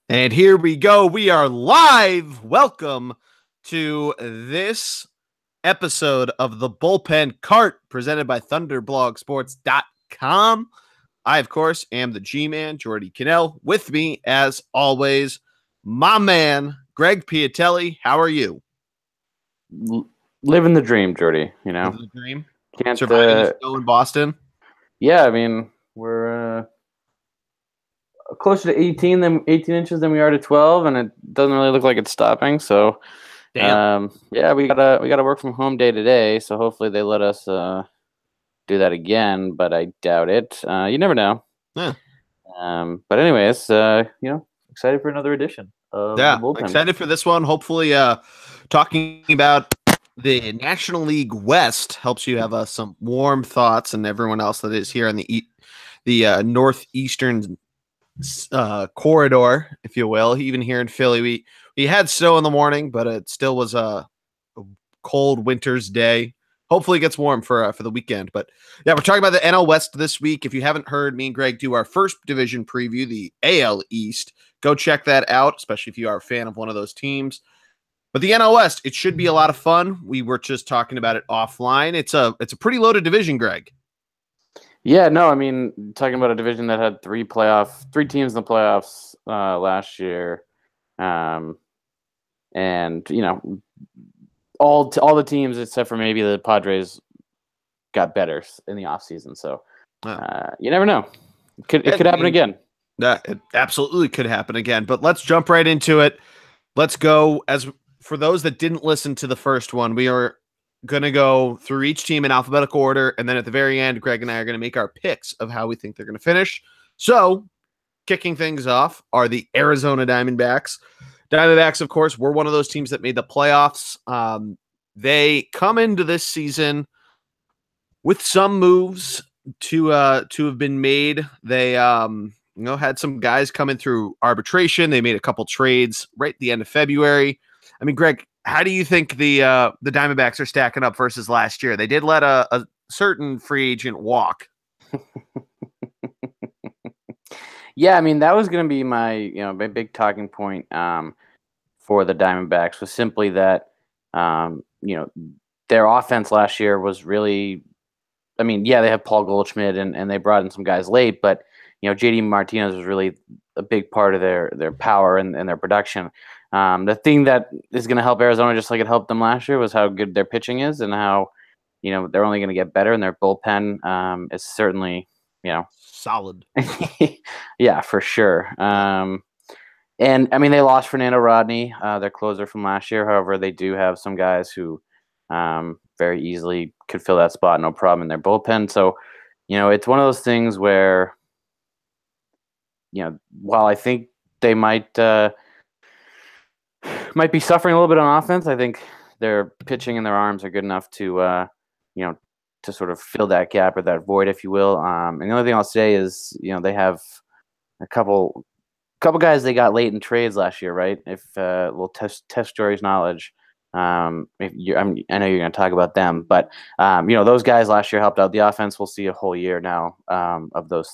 And here we go. We are live. Welcome to this episode of the Bullpen Cart presented by ThunderblogSports.com. I, of course, am the G-Man, Jordy Cannell. With me, as always, my man, Greg Piatelli. How are you? Living the dream, Jordy. Living the dream? Can't Surviving the snow in Boston? Yeah, I mean, we're closer to 18 inches than we are to 12, and it doesn't really look like it's stopping. So, Damn. yeah, we gotta work from home day to day. So hopefully they let us do that again, but I doubt it. You never know. Yeah. But anyways, excited for another edition of the Bullpen. Excited for this one. Hopefully, talking about the National League West helps you have some warm thoughts, and everyone else that is here on the northeastern corridor, if you will. Even here in Philly, we had snow in the morning, but it still was a cold winter's day. Hopefully it gets warm for the weekend. But yeah, we're talking about the NL West this week. If you haven't heard me and Greg do our first division preview, the AL East, go check that out, especially if you are a fan of one of those teams. But the NL West, it should be a lot of fun. We were just talking about it offline. It's a pretty loaded division, Greg. Yeah, no, I mean, talking about a division that had three teams in the playoffs last year, and all the teams except for maybe the Padres got better in the offseason. So you never know. It could happen again. It absolutely could happen again. But let's jump right into it. Let's go. As for those that didn't listen to the first one, we are going to go through each team in alphabetical order. And then at the very end, Greg and I are going to make our picks of how we think they're going to finish. So kicking things off are the Arizona Diamondbacks. Diamondbacks, of course, were one of those teams that made the playoffs. They come into this season with some moves to have been made. They had some guys coming through arbitration. They made a couple trades right at the end of February. I mean, Greg, how do you think the Diamondbacks are stacking up versus last year? They did let a certain free agent walk. Yeah, I mean, that was going to be my big talking point for the Diamondbacks was simply that their offense last year was really, I mean, yeah, they have Paul Goldschmidt and they brought in some guys late, but JD Martinez was really a big part of their power and their production. The thing that is going to help Arizona, just like it helped them last year, was how good their pitching is and how they're only going to get better, and their bullpen is certainly solid. Yeah, for sure. And I mean, they lost Fernando Rodney, their closer from last year. However, they do have some guys who very easily could fill that spot, no problem, in their bullpen. So, it's one of those things where, while I think they might be suffering a little bit on offense, I think their pitching and their arms are good enough to, to sort of fill that gap or that void, if you will. And the only thing I'll say is, they have a couple guys they got late in trades last year, right? If we'll test Jory's knowledge, I know you're going to talk about them, but those guys last year helped out the offense. We'll see a whole year now of those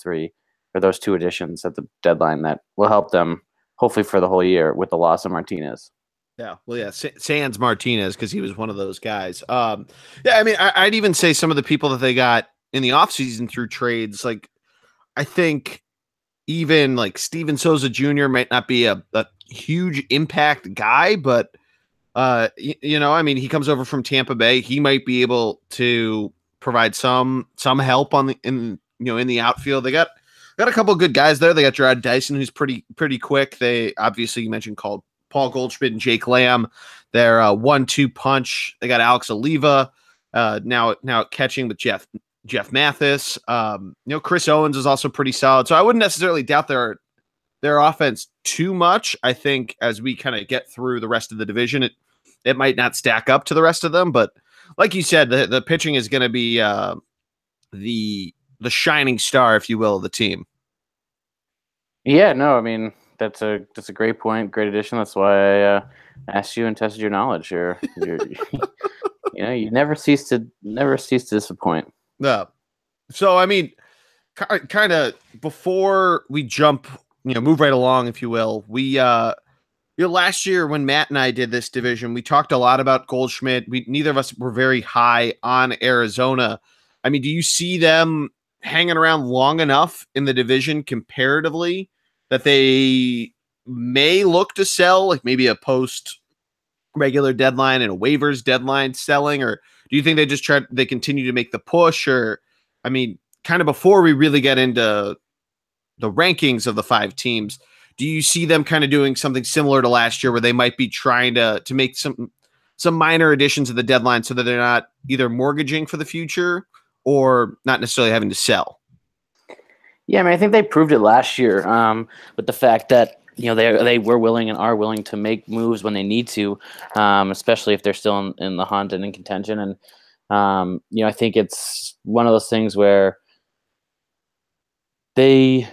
two additions at the deadline that will help them hopefully for the whole year with the loss of Martinez. Yeah, well, yeah, sans Martinez, because he was one of those guys. Yeah, I mean, I'd even say some of the people that they got in the offseason through trades, like I think even like Steven Souza Jr. might not be a huge impact guy, but I mean, he comes over from Tampa Bay. He might be able to provide some help in the outfield. They got a couple of good guys there. They got Jarrod Dyson, who's pretty quick. They obviously, you mentioned, called Paul Goldschmidt and Jake Lamb. They're 1-2 punch. They got Alex Oliva now catching with Jeff Mathis. Chris Owens is also pretty solid. So I wouldn't necessarily doubt their offense too much. I think as we kind of get through the rest of the division, it might not stack up to the rest of them. But like you said, the pitching is going to be the shining star, if you will, of the team. Yeah, no, I mean, that's a great point, great addition. That's why I asked you and tested your knowledge. You never cease to disappoint. No. So I mean, kind of before we jump move right along, if you will. We last year when Matt and I did this division, we talked a lot about Goldschmidt. Neither of us were very high on Arizona. I mean, do you see them hanging around long enough in the division comparatively that they may look to sell, like maybe a post regular deadline and a waivers deadline selling, or do you think they continue to make the push? Or, I mean, kind of before we really get into the rankings of the 5 teams, do you see them kind of doing something similar to last year where they might be trying to make some minor additions to the deadline so that they're not either mortgaging for the future or not necessarily having to sell? Yeah, I mean, I think they proved it last year with the fact that they were willing and are willing to make moves when they need to, especially if they're still in the hunt and in contention. And I think it's one of those things where they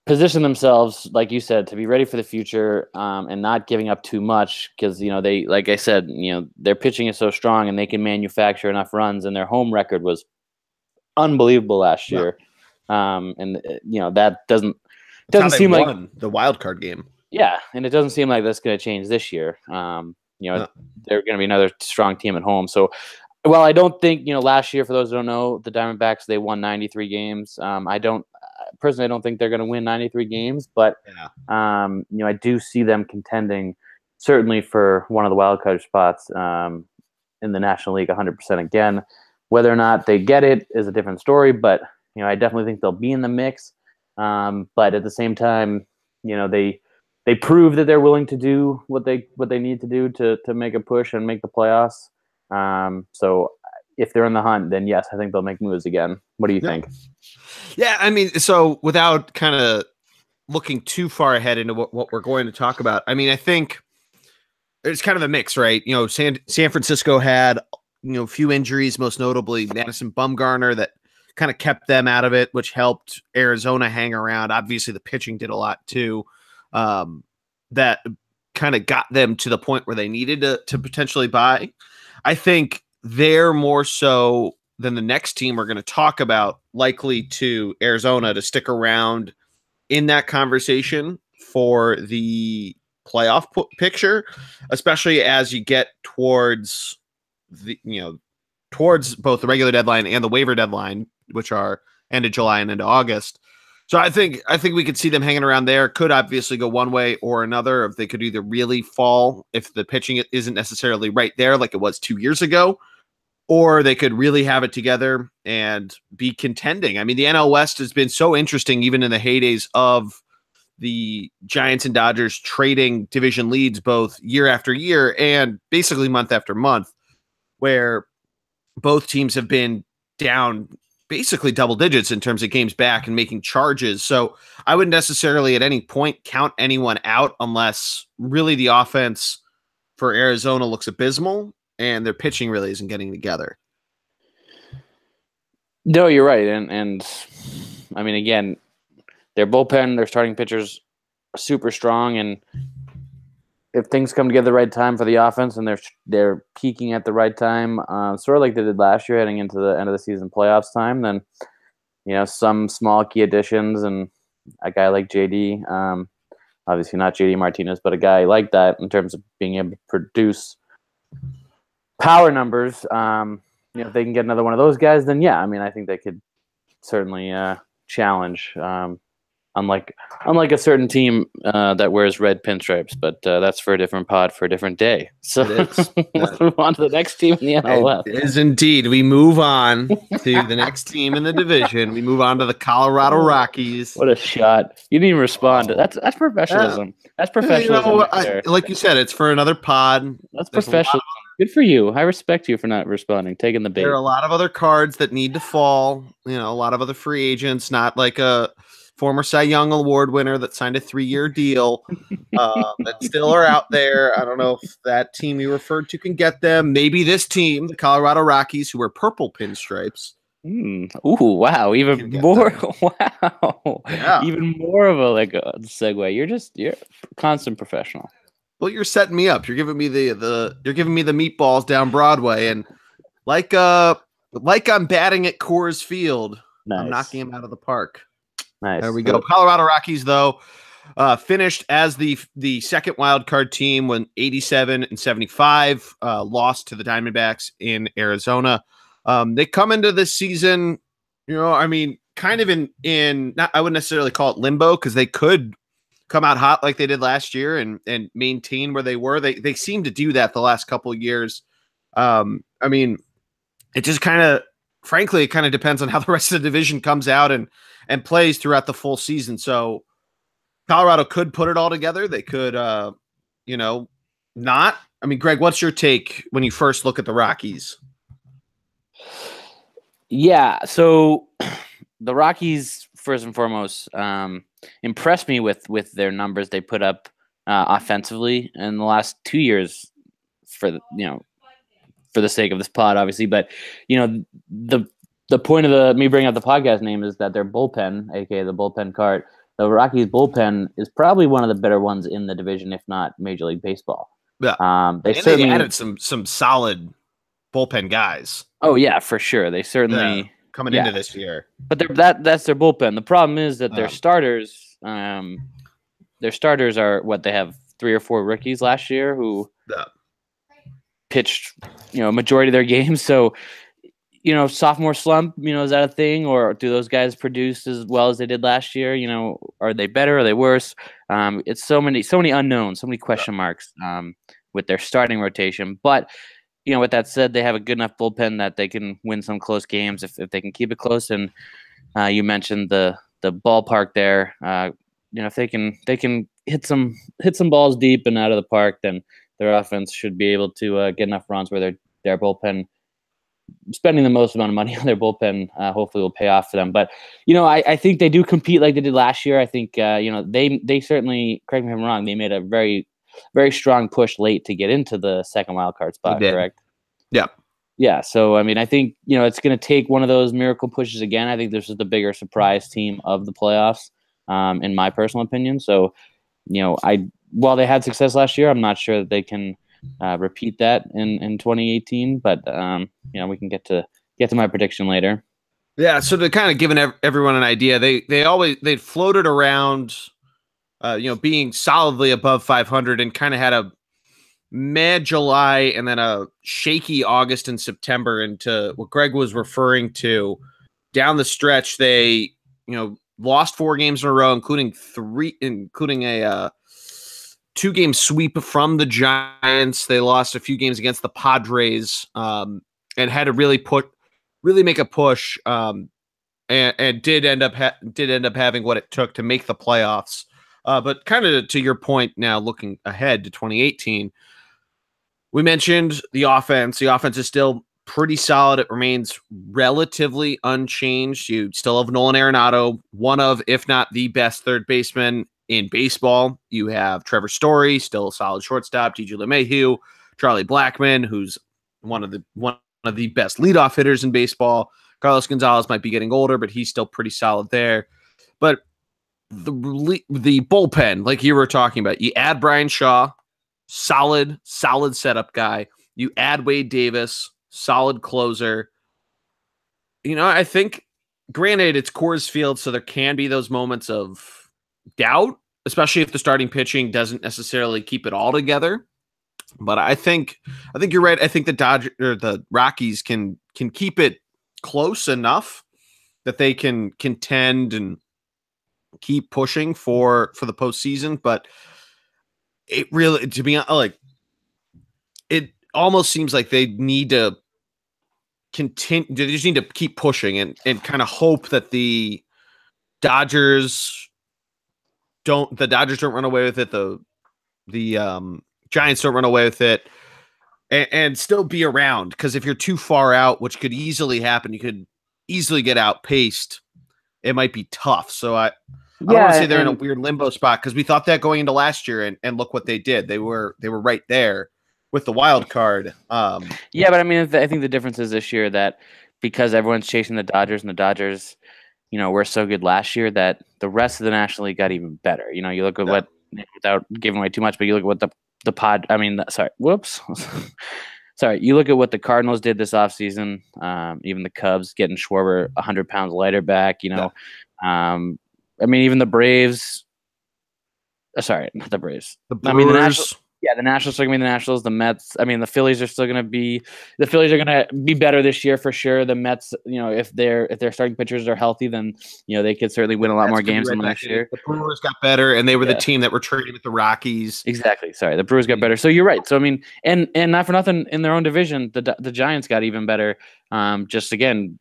position themselves, like you said, to be ready for the future and not giving up too much because, they, like I said, their pitching is so strong and they can manufacture enough runs, and their home record was unbelievable last year. And that doesn't seem like the wild card game. Yeah, and it doesn't seem like that's going to change this year. They're going to be another strong team at home. So, well, I don't think last year, for those who don't know, the Diamondbacks, they won 93 games. I don't think they're going to win 93 games, but I do see them contending certainly for one of the wild card spots in the National League 100% again. Whether or not they get it is a different story, but I definitely think they'll be in the mix. But at the same time, they prove that they're willing to do what they need to do to make a push and make the playoffs. So if they're in the hunt, then yes, I think they'll make moves again. What do you think? Yeah, I mean, so without kind of looking too far ahead into what we're going to talk about, I mean, I think it's kind of a mix, right? San Francisco had a few injuries, most notably Madison Bumgarner, that kind of kept them out of it, which helped Arizona hang around. Obviously, the pitching did a lot too. That kind of got them to the point where they needed to potentially buy. I think they're more so than the next team we're going to talk about likely to Arizona to stick around in that conversation for the playoff picture, especially as you get towards towards both the regular deadline and the waiver deadline, which are end of July and into August. So I think we could see them hanging around there. Could obviously go one way or another. If they could either really fall if the pitching isn't necessarily right there like it was 2 years ago, or they could really have it together and be contending. I mean, the NL West has been so interesting, even in the heydays of the Giants and Dodgers trading division leads both year after year and basically month after month, where both teams have been down basically double digits in terms of games back and making charges. So I wouldn't necessarily at any point count anyone out unless really the offense for Arizona looks abysmal and their pitching really isn't getting together. No, you're right. And I mean, again, their bullpen, their starting pitchers are super strong, and if things come together the right time for the offense and they're peaking at the right time, sort of like they did last year heading into the end of the season playoffs time, then, some small key additions and a guy like JD, obviously not JD Martinez, but a guy like that in terms of being able to produce power numbers. If they can get another one of those guys, then yeah, I mean, I think they could certainly challenge. Unlike a certain team that wears red pinstripes, but that's for a different pod for a different day. So let's move on to the next team in the NL West. It is indeed. We move on to the next team in the division. We move on to the Colorado Rockies. What a shot! You didn't even respond. That's professionalism. That's professionalism. Like you said, it's for another pod. That's professionalism. Good for you. I respect you for not responding, taking the bait. There are a lot of other cards that need to fall. A lot of other free agents, not like a former Cy Young Award winner that signed a 3-year deal that still are out there. I don't know if that team you referred to can get them. Maybe this team, the Colorado Rockies, who wear purple pinstripes. Ooh, wow. Even more. Wow. Yeah. Even more of a segue. You're a constant professional. Well, you're setting me up. You're giving me the meatballs down Broadway, and like I'm batting at Coors Field. Nice. I'm knocking him out of the park. Nice. There we go. Colorado Rockies, though, finished as the second wild card team when 87-75, lost to the Diamondbacks in Arizona. They come into this season, I mean, kind of in not, I wouldn't necessarily call it limbo, because they could come out hot like they did last year and maintain where they were. They seem to do that the last couple of years. I mean, it just frankly, it kind of depends on how the rest of the division comes out and plays throughout the full season. So Colorado could put it all together. They could, not. I mean, Greg, what's your take when you first look at the Rockies? Yeah, so the Rockies, first and foremost, impressed me with their numbers they put up offensively in the last 2 years. For the sake of this pod, obviously, but the point of me bringing up the podcast name is that their bullpen, aka the bullpen cart, the Rockies bullpen is probably one of the better ones in the division, if not Major League Baseball. Yeah, they added some solid bullpen guys. Oh yeah, for sure. They certainly coming into this year. But that's their bullpen. The problem is that their starters, are what they have 3 or 4 rookies last year who pitched, majority of their games. So, sophomore slump, is that a thing, or do those guys produce as well as they did last year? Are they better? Are they worse? It's so many unknowns, so many question marks with their starting rotation. But with that said, they have a good enough bullpen that they can win some close games if they can keep it close. And you mentioned the ballpark there. If they can hit some balls deep and out of the park, then their offense should be able to get enough runs where their bullpen, spending the most amount of money on their bullpen, hopefully will pay off for them. But I think they do compete like they did last year. I think they certainly, correct me if I'm wrong, they made a very, very strong push late to get into the second wild card spot. Correct? Yeah. So I mean, I think it's going to take one of those miracle pushes again. I think this is the bigger surprise team of the playoffs, in my personal opinion. So while they had success last year, I'm not sure that they can repeat that in 2018. But we can get to my prediction later. Yeah. So to kind of give everyone an idea, they'd floated around, being solidly above 500 and kind of had a mad July and then a shaky August and September into what Greg was referring to. Down the stretch, they lost 4 games in a row, including a 2-game sweep from the Giants. They lost a few games against the Padres, and had to really make a push, and did end up having what it took to make the playoffs. But kind of to your point now, looking ahead to 2018, we mentioned the offense. The offense is still pretty solid. It remains relatively unchanged. You still have Nolan Arenado, one of, if not the best third baseman in baseball. You have Trevor Story, still a solid shortstop, DJ LeMahieu, Charlie Blackmon, who's one of the best leadoff hitters in baseball. Carlos Gonzalez might be getting older, but he's still pretty solid there. But the bullpen, like you were talking about, you add Brian Shaw, solid setup guy. You add Wade Davis, solid closer. I think, granted, it's Coors Field, so there can be those moments of doubt, especially if the starting pitching doesn't necessarily keep it all together. But I think you're right. I think the Rockies can keep it close enough that they can contend and keep pushing for the postseason. But it really, to be honest, it almost seems like they need to continue. They just need to keep pushing and kind of hope that the Dodgers don't run away with it. The Giants don't run away with it, and still be around. Because if you're too far out, which could easily happen, you could easily get outpaced. It might be tough. So I don't want to say they're in a weird limbo spot, because we thought that going into last year, and look what they did. They were right there with the wild card. Yeah, but I mean, I think the difference is this year that because everyone's chasing the Dodgers, and the Dodgers, were so good last year, that the rest of the National League got even better. You look at what, without giving away too much, but you look at what you look at what the Cardinals did this offseason, even the Cubs getting Schwarber 100 pounds lighter back, I mean, even the Braves, Sorry, not the Braves. The Brewers. I mean, the Nationals. Yeah, the Nationals are going to be the Nationals. The Mets. I mean, the Phillies are still going to be. The Phillies are going to be better this year for sure. The Mets, if their starting pitchers are healthy, then they could certainly win a lot more games than last year. The Brewers got better, and they were the team that were trading with the Rockies. Exactly. Sorry, the Brewers got better. So you're right. So I mean, and not for nothing, in their own division, the Giants got even better. Just again,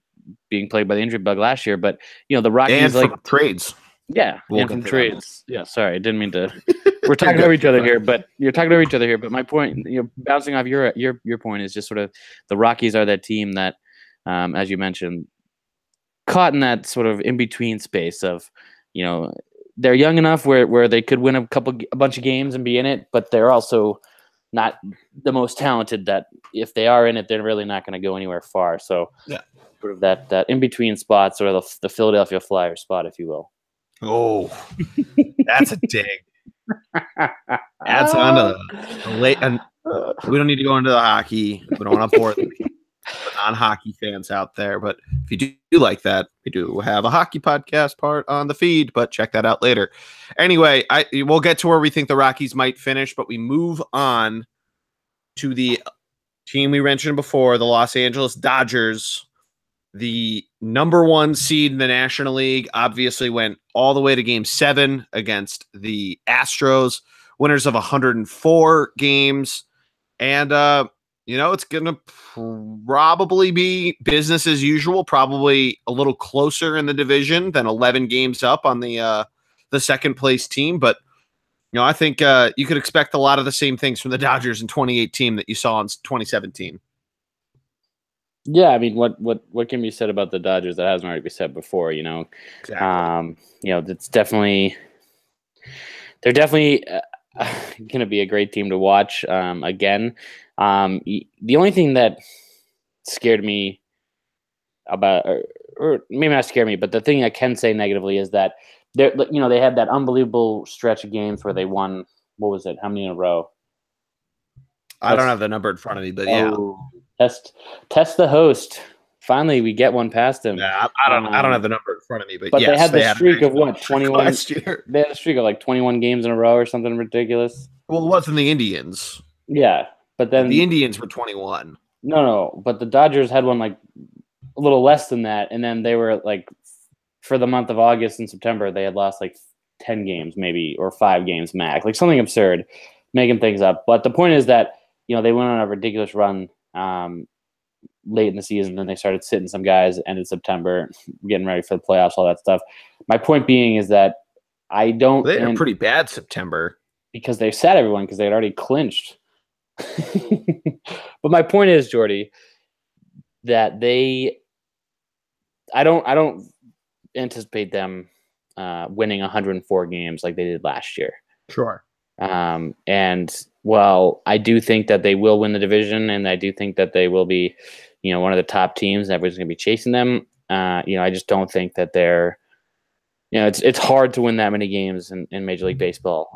being played by the injury bug last year, but the Rockies and from trades. Yeah, and from trades. Yeah, sorry, I didn't mean to. We're talking over each other here, but you're talking over each other here. But my point, bouncing off your point, is just sort of the Rockies are that team that, as you mentioned, caught in that sort of in between space of, they're young enough where they could win a bunch of games and be in it, but they're also not the most talented. That if they are in it, they're really not going to go anywhere far. So yeah, sort of that in between spot, sort of the Philadelphia Flyers spot, if you will. Oh, that's a dig. That's on the late. And we don't need to go into the hockey. We don't want to bore the non-hockey fans out there. But if you do like that, we do have a hockey podcast part on the feed. But check that out later. Anyway, we'll get to where we think the Rockies might finish. But we move on to the team we mentioned before, the Los Angeles Dodgers. The number 1 seed in the National League obviously went all the way to Game 7 against the Astros, winners of 104 games. And, it's going to probably be business as usual, probably a little closer in the division than 11 games up on the second place team. But, I think you could expect a lot of the same things from the Dodgers in 2018 that you saw in 2017. Yeah, I mean, what can be said about the Dodgers that hasn't already been said before? Exactly. It's definitely they're definitely going to be a great team to watch. Again, the only thing that scared me about, or maybe not scared me, but the thing I can say negatively is that they had that unbelievable stretch of games where they won. What was it? How many in a row? I don't have the number in front of me, but yeah. Test the host. Finally, we get one past him. Yeah, I don't have the number in front of me, but yes, they had the streak of what, 21 last year. They had a streak of like 21 games in a row or something ridiculous. Well, it wasn't the Indians. Yeah, but then the Indians were 21. No, but the Dodgers had one like a little less than that, and then they were like, for the month of August and September, they had lost like 10 games maybe, or 5 games max, like something absurd, making things up. But the point is that they went on a ridiculous run late in the season, then they started sitting some guys, ended September, getting ready for the playoffs, all that stuff. My point being is that I don't. They had a pretty bad September because they sat everyone because they had already clinched. But my point is, Jordy, that I don't anticipate them winning 104 games like they did last year. Sure. And well, I do think that they will win the division, and I do think that they will be, one of the top teams. Everyone's going to be chasing them. I just don't think that they're, it's hard to win that many games in Major League Baseball.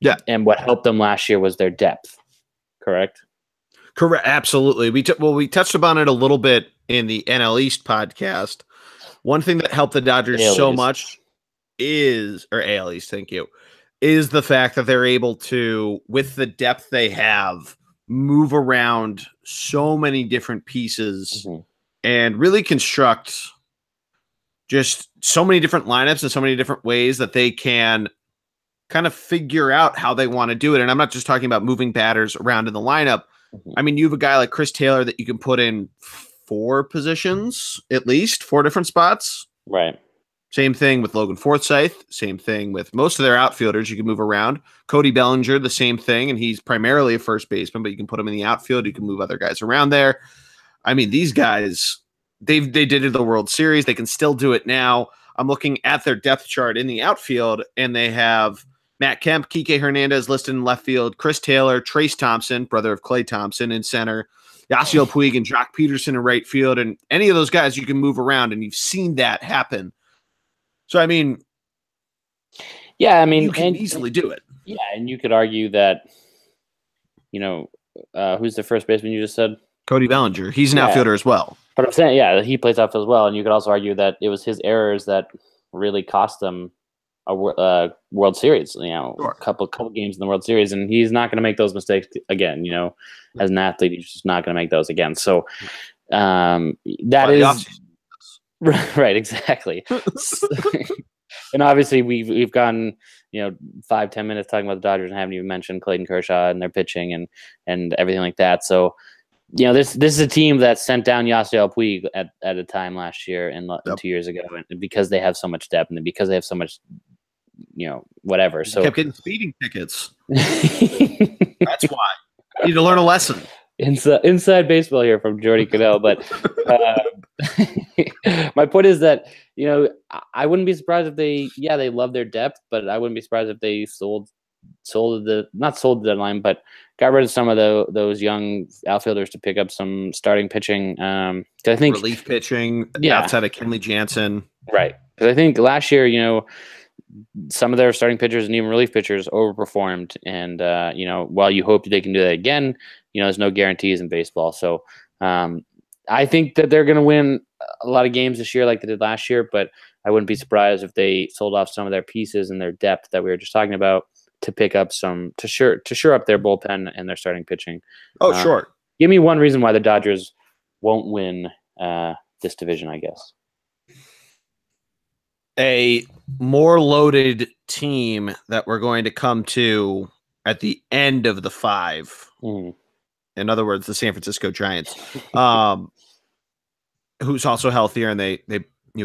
Yeah. And what helped them last year was their depth. Correct. Absolutely. We touched upon it a little bit in the NL East podcast. One thing that helped the Dodgers so much is the fact that they're able to, with the depth they have, move around so many different pieces and really construct just so many different lineups and so many different ways that they can kind of figure out how they want to do it. And I'm not just talking about moving batters around in the lineup. I mean, you have a guy like Chris Taylor that you can put in 4 positions, at least 4 different spots. Right. Same thing with Logan Forsythe. Same thing with most of their outfielders. You can move around. Cody Bellinger, the same thing, and he's primarily a first baseman, but you can put him in the outfield. You can move other guys around there. I mean, these guys, they did it in the World Series. They can still do it now. I'm looking at their depth chart in the outfield, and they have Matt Kemp, Kike Hernandez listed in left field, Chris Taylor, Trace Thompson, brother of Klay Thompson, in center, Yasiel Puig and Jock Peterson in right field, and any of those guys you can move around, and you've seen that happen. So, I mean, you can easily do it. Yeah, and you could argue that, who's the first baseman you just said? Cody Bellinger. He's an outfielder as well. But I'm saying, he plays outfield as well, and you could also argue that it was his errors that really cost them World Series. Sure. A couple games in the World Series, and he's not going to make those mistakes again. As an athlete, he's just not going to make those again. So that is right, exactly. And obviously, we've gotten 5-10 minutes talking about the Dodgers and haven't even mentioned Clayton Kershaw and their pitching and everything like that. So, this is a team that sent down Yasiel Puig at a time last year and 2 years ago, and because they have so much depth and because they have so much, whatever. So kept getting speeding tickets. That's why you need to learn a lesson. Inside baseball here from Jordy Cannell, but my point is that I wouldn't be surprised if they love their depth, but I wouldn't be surprised if they not sold the deadline, but got rid of some of those young outfielders to pick up some starting pitching. I think relief pitching outside of Kenley Jansen, right? Because I think last year, some of their starting pitchers and even relief pitchers overperformed, and while you hope they can do that again, there's no guarantees in baseball. So I think that they're going to win a lot of games this year like they did last year, but I wouldn't be surprised if they sold off some of their pieces and their depth that we were just talking about to pick up some to shore up their bullpen and their starting pitching. Oh, sure. Give me one reason why the Dodgers won't win this division, I guess. A more loaded team that we're going to come to at the end of the 5. In other words, the San Francisco Giants, who's also healthier, and they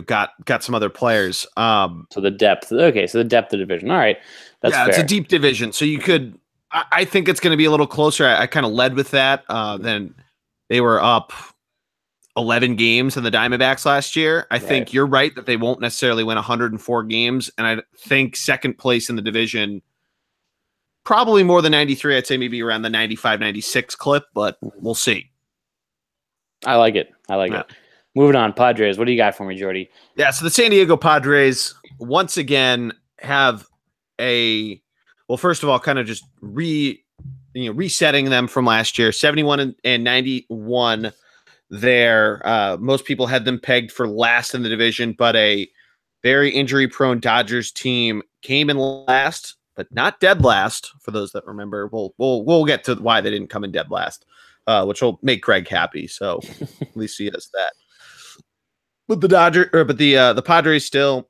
got some other players. So the depth. Okay, so the depth of the division. All right, that's fair. It's a deep division, so you could. I think it's going to be a little closer. I kind of led with that. Then they were up 11 games in the Diamondbacks last year. I think you're right that they won't necessarily win 104 games, and I think second place in the division. Probably more than 93. I'd say maybe around the 95, 96 clip, but we'll see. I like it. Moving on, Padres. What do you got for me, Jordy? Yeah, so the San Diego Padres once again have first of all, kind of just resetting them from last year, 71 and 91 there. Most people had them pegged for last in the division, but a very injury-prone Dodgers team came in last, but not dead last. For those that remember, we'll get to why they didn't come in dead last, which will make Greg happy. So at least he has that. But the Padres still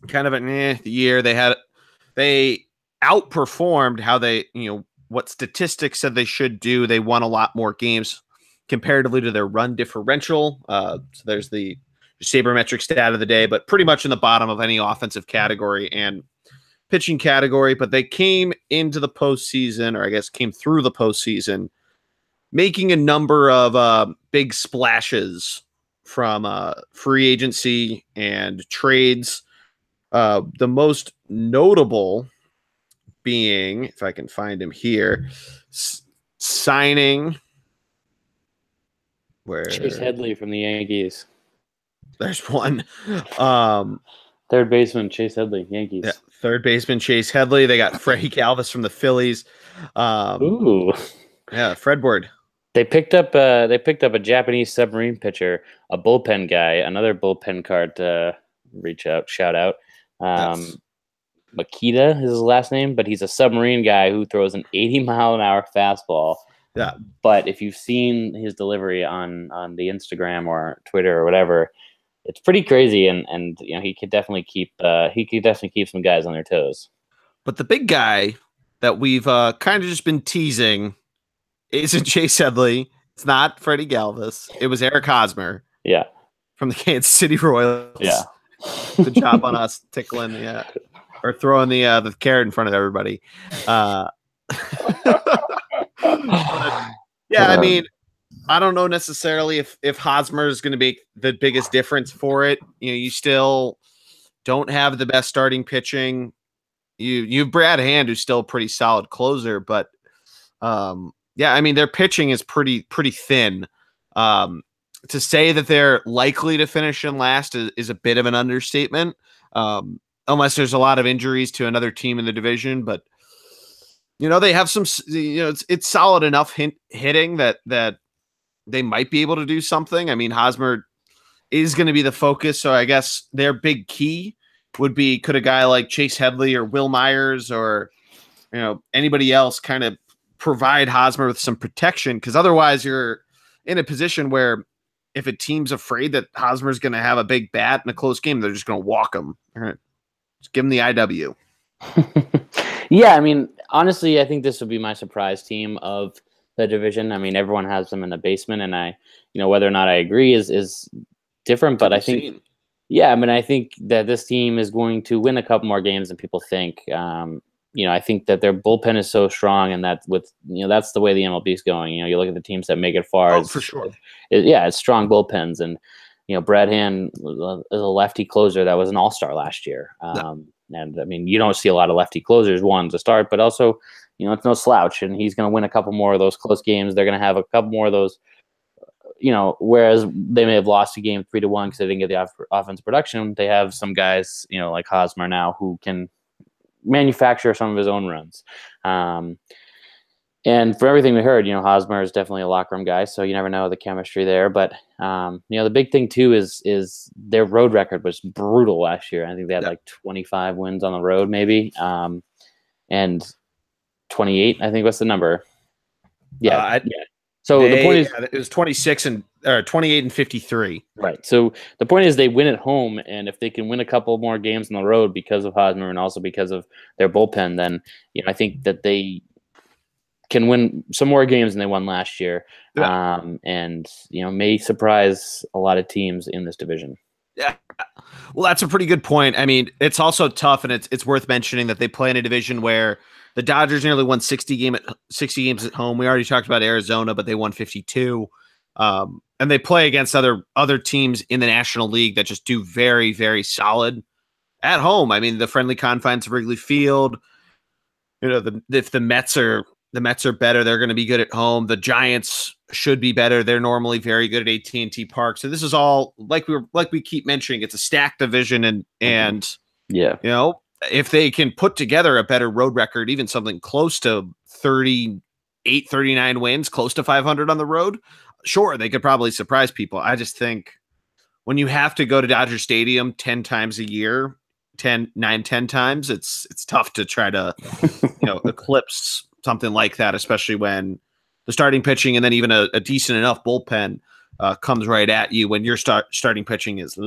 kind of the year they outperformed how they what statistics said they should do. They won a lot more games comparatively to their run differential. So there's the sabermetric stat of the day, but pretty much in the bottom of any offensive category and pitching category. But they came into the postseason, or I guess came through the postseason, making a number of big splashes from free agency and trades. The most notable being, if I can find him here, signing where Chase Headley from the Yankees. There's one. Third baseman Chase Headley, Yankees. Yeah, third baseman Chase Headley. They got Freddie Galvis from the Phillies. Ooh, yeah, Fredboard. They picked up a Japanese submarine pitcher, a bullpen guy, another bullpen card to shout out. Makita is his last name, but he's a submarine guy who throws an 80-mile-an-hour fastball. Yeah. But if you've seen his delivery on the Instagram or Twitter or whatever, it's pretty crazy, and he could definitely keep some guys on their toes. But the big guy that we've kind of just been teasing isn't Chase Headley. It's not Freddie Galvis. It was Eric Hosmer. Yeah. From the Kansas City Royals. Yeah. Good job on us tickling or throwing the carrot in front of everybody. I mean, I don't know necessarily if Hosmer is going to be the biggest difference for it. You still don't have the best starting pitching. You've Brad Hand, who's still a pretty solid closer, but I mean, their pitching is pretty thin. To say that they're likely to finish in last is a bit of an understatement, unless there's a lot of injuries to another team in the division. But they have some. It's solid enough hitting that they might be able to do something. I mean, Hosmer is going to be the focus, so I guess their big key would be, could a guy like Chase Headley or Will Myers or anybody else kind of provide Hosmer with some protection? Because otherwise you're in a position where if a team's afraid that Hosmer's going to have a big bat in a close game, they're just going to walk him. Just give him the IW. Yeah, I mean, honestly, I think this would be my surprise team of the division. I mean, everyone has them in the basement, and whether or not I agree is different. But I think, yeah, I mean, I think that this team is going to win a couple more games than people think. I think that their bullpen is so strong, and that that's the way the MLB is going. You look at the teams that make it far. For sure. It's strong bullpens, and Brad Hand is a lefty closer that was an all-star last year. And I mean, you don't see a lot of lefty closers, one, to start, but also, it's no slouch, and he's going to win a couple more of those close games. They're going to have a couple more of those, whereas they may have lost a game 3-1 because they didn't get the offensive production. They have some guys, like Hosmer now, who can manufacture some of his own runs. And for everything we heard, Hosmer is definitely a locker room guy, so you never know the chemistry there. But the big thing too is their road record was brutal last year. I think they had like 25 wins on the road, maybe, and 28. I think was the number. Yeah. So the point is, it was 28 and 53. Right. So the point is, they win at home, and if they can win a couple more games on the road because of Hosmer and also because of their bullpen, then I think that they can win some more games than they won last year, and may surprise a lot of teams in this division. Yeah, well, that's a pretty good point. I mean, it's also tough, and it's worth mentioning that they play in a division where the Dodgers nearly won 60 games at home. We already talked about Arizona, but they won 52. And they play against other teams in the National League that just do very, very solid at home. I mean, the friendly confines of Wrigley Field. If the Mets are better, they're going to be good at home. The Giants should be better. They're normally very good at AT&T Park. So this is all like we keep mentioning. It's a stacked division, and if they can put together a better road record, even something close to 38, 39 wins, close to 500 on the road, sure, they could probably surprise people. I just think when you have to go to Dodger Stadium 10 times a year, 10 times, it's tough to try to eclipse something like that, especially when the starting pitching and then even a decent enough bullpen comes right at you when your starting pitching is.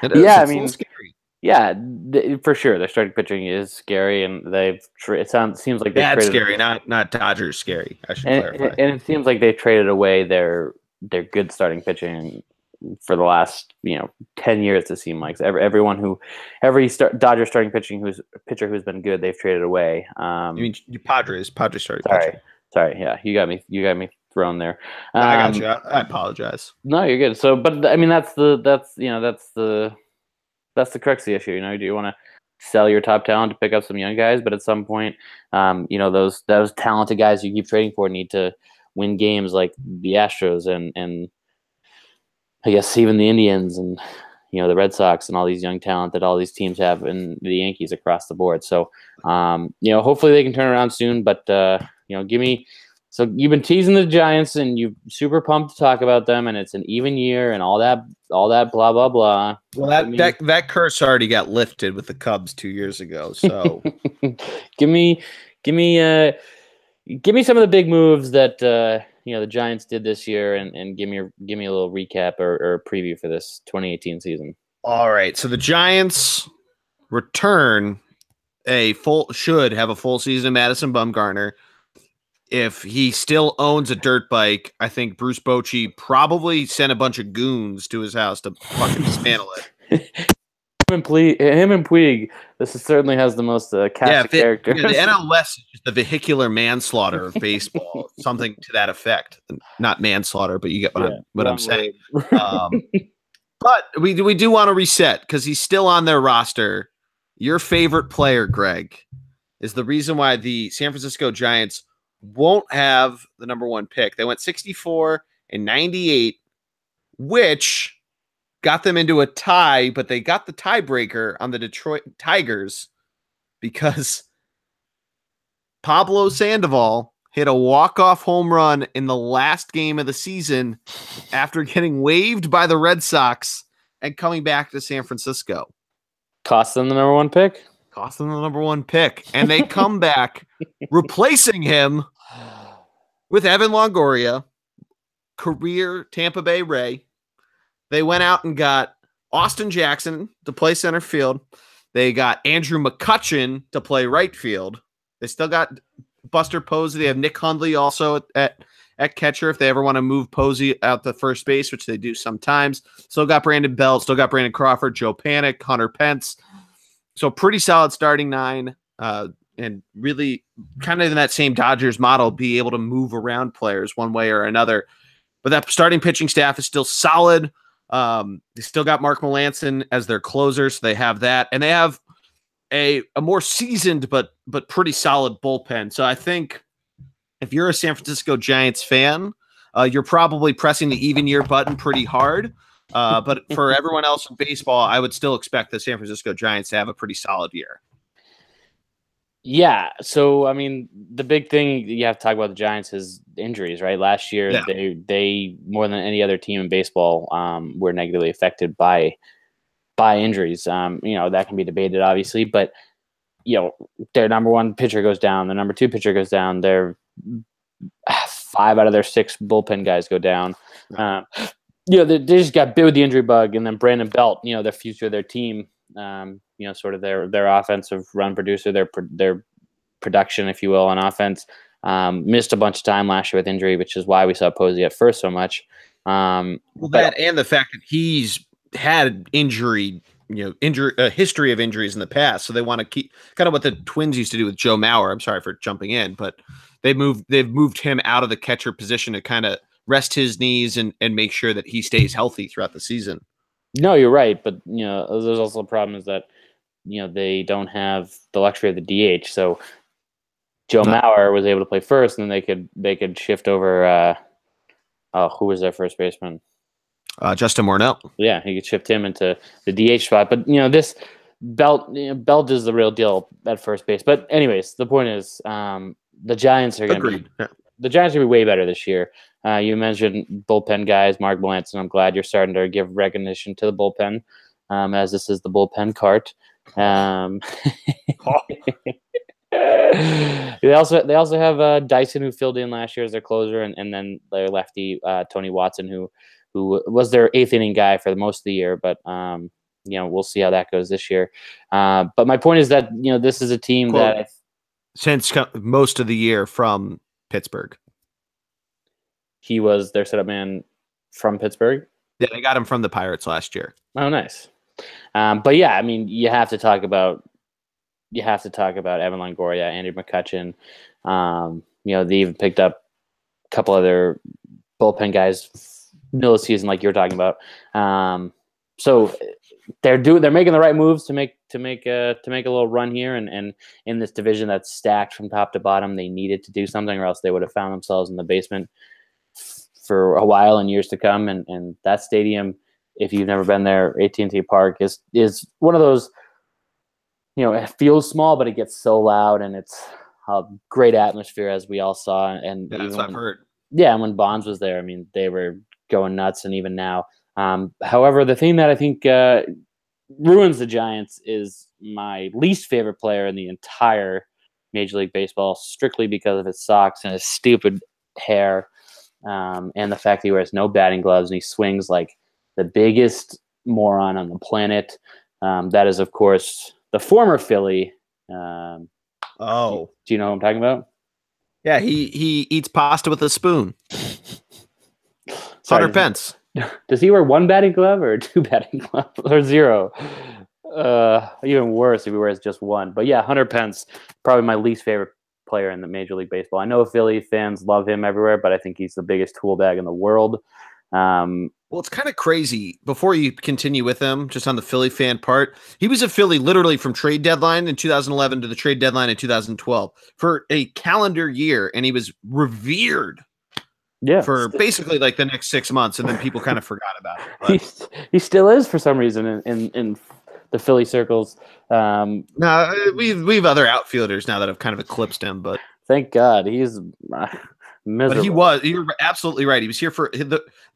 I mean, scary. Yeah, for sure. Their starting pitching is scary, and seems like that's scary, not Dodgers scary. I should clarify. And it seems like they traded away their good starting pitching for the last 10 years. It seemed like every Dodger starting pitcher who's been good, they've traded away. You mean Padres starting pitching? Sorry, yeah, you got me thrown there. I got you. I apologize. No, you're good. So, but I mean, that's the crux of the issue. Do you want to sell your top talent to pick up some young guys? But at some point, those talented guys you keep trading for need to win games, like the Astros and I guess even the Indians and the Red Sox and all these young talent that all these teams have, and the Yankees across the board. So hopefully they can turn around soon. But give me. So you've been teasing the Giants, and you're super pumped to talk about them, and it's an even year and all that blah blah blah. Well, that curse already got lifted with the Cubs 2 years ago. So give me some of the big moves that the Giants did this year, and give me a little recap or preview for this 2018 season. All right, so the Giants should have a full season of Madison Bumgarner. If he still owns a dirt bike, I think Bruce Bochy probably sent a bunch of goons to his house to fucking dismantle it. Him and Puig, this certainly has the most cast of characters. The NL West is just the vehicular manslaughter of baseball, something to that effect. Not manslaughter, but you get what I'm saying. But we do want to reset because he's still on their roster. Your favorite player, Greg, is the reason why the San Francisco Giants won't have the number one pick. They went 64 and 98, which got them into a tie, but they got the tiebreaker on the Detroit Tigers because Pablo Sandoval hit a walk-off home run in the last game of the season after getting waived by the Red Sox and coming back to San Francisco. Cost them the number one pick? Cost them the number one pick. And they come back replacing him with Evan Longoria, career Tampa Bay Ray. They went out and got Austin Jackson to play center field. They got Andrew McCutchen to play right field. They still got Buster Posey. They have Nick Hundley also at catcher if they ever want to move Posey out to first base, which they do sometimes. Still got Brandon Belt. Still got Brandon Crawford, Joe Panic, Hunter Pence. So pretty solid starting nine, and really kind of in that same Dodgers model, be able to move around players one way or another. But that starting pitching staff is still solid. They still got Mark Melancon as their closer, so they have that. And they have a more seasoned but pretty solid bullpen. So I think if you're a San Francisco Giants fan, you're probably pressing the even year button pretty hard. But for everyone else in baseball, I would still expect the San Francisco Giants to have a pretty solid year. Yeah. So, I mean, the big thing you have to talk about the Giants is injuries, right? Last year, they more than any other team in baseball, were negatively affected by injuries. That can be debated, obviously, but their number one pitcher goes down, the number two pitcher goes down, their 5 out of their 6 bullpen guys go down. They just got bit with the injury bug, and then Brandon Belt, the future of their team, sort of their offensive run producer, their production, if you will, on offense, missed a bunch of time last year with injury, which is why we saw Posey at first so much. And the fact that he's had injury, history of injuries in the past, so they want to keep kind of what the Twins used to do with Joe Mauer. I'm sorry for jumping in, but they've moved him out of the catcher position to kind of rest his knees and make sure that he stays healthy throughout the season. No, you're right, but there's also a problem is that they don't have the luxury of the DH. So Joe Mauer was able to play first, and then they could shift over. Who was their first baseman? Justin Morneau. Yeah, he could shift him into the DH spot. But this Belt is the real deal at first base. But anyways, the point is, the Giants are going to be the Giants are going to be way better this year. You mentioned bullpen guys, Mark Melancon. I'm glad you're starting to give recognition to the bullpen, as this is the bullpen cart. They also have Dyson, who filled in last year as their closer, and then their lefty Tony Watson, who was their 8th inning guy for most of the year. But we'll see how that goes this year. But my point is that this is a team that since most of the year from Pittsburgh. He was their setup man from Pittsburgh. Yeah, they got him from the Pirates last year. Oh, nice. But yeah, I mean, you have to talk about Evan Longoria, Andrew McCutchen. They even picked up a couple other bullpen guys middle of the season, like you're talking about. So they're making the right moves to make a little run here, and in this division that's stacked from top to bottom, they needed to do something, or else they would have found themselves in the basement for a while and years to come. And that stadium, if you've never been there, AT&T Park is one of those. It feels small, but it gets so loud, and it's a great atmosphere, as we all saw. And that's what I've heard. Yeah, and when Bonds was there, I mean, they were going nuts, and even now. However, the thing that I think ruins the Giants is my least favorite player in the entire Major League Baseball, strictly because of his socks and his stupid hair, and the fact that he wears no batting gloves and he swings like the biggest moron on the planet. That is, of course, the former Philly. Do you know who I'm talking about? Yeah, he eats pasta with a spoon. Hunter Pence. Does he wear 1 batting glove or 2 batting gloves or 0? Even worse if he wears just 1. But yeah, Hunter Pence, probably my least favorite player in the Major League Baseball. I know Philly fans love him everywhere, but I think he's the biggest tool bag in the world. Well, it's kind of crazy. Before you continue with him, just on the Philly fan part, he was a Philly literally from trade deadline in 2011 to the trade deadline in 2012 for a calendar year, and he was revered for basically like the next 6 months, and then people kind of forgot about it. He still is for some reason in the Philly circles. No, we've other outfielders now that have kind of eclipsed him, but thank God he's miserable. But you're absolutely right. He was here for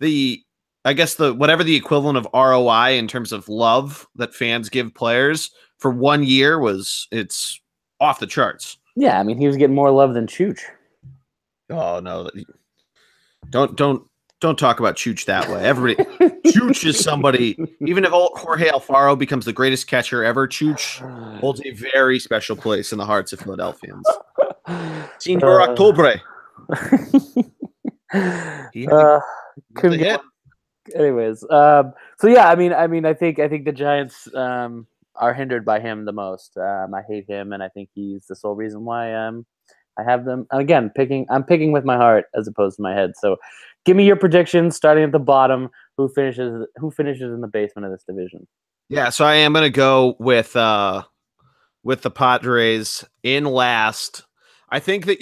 the I guess whatever the equivalent of ROI in terms of love that fans give players for 1 year it's off the charts. Yeah, I mean, he was getting more love than Chooch. Oh no. Don't talk about Chooch that way. Everybody Chooch is somebody, even if Jorge Alfaro becomes the greatest catcher ever, Chooch holds a very special place in the hearts of Philadelphians. Senor Octobre. He couldn't get one. Anyways, so yeah, I mean, I think the Giants are hindered by him the most. I hate him, and I think he's the sole reason why I have them. Again, I'm picking with my heart as opposed to my head. So, give me your predictions, starting at the bottom. Who finishes in the basement of this division? Yeah, so I am going to go with the Padres in last. I think that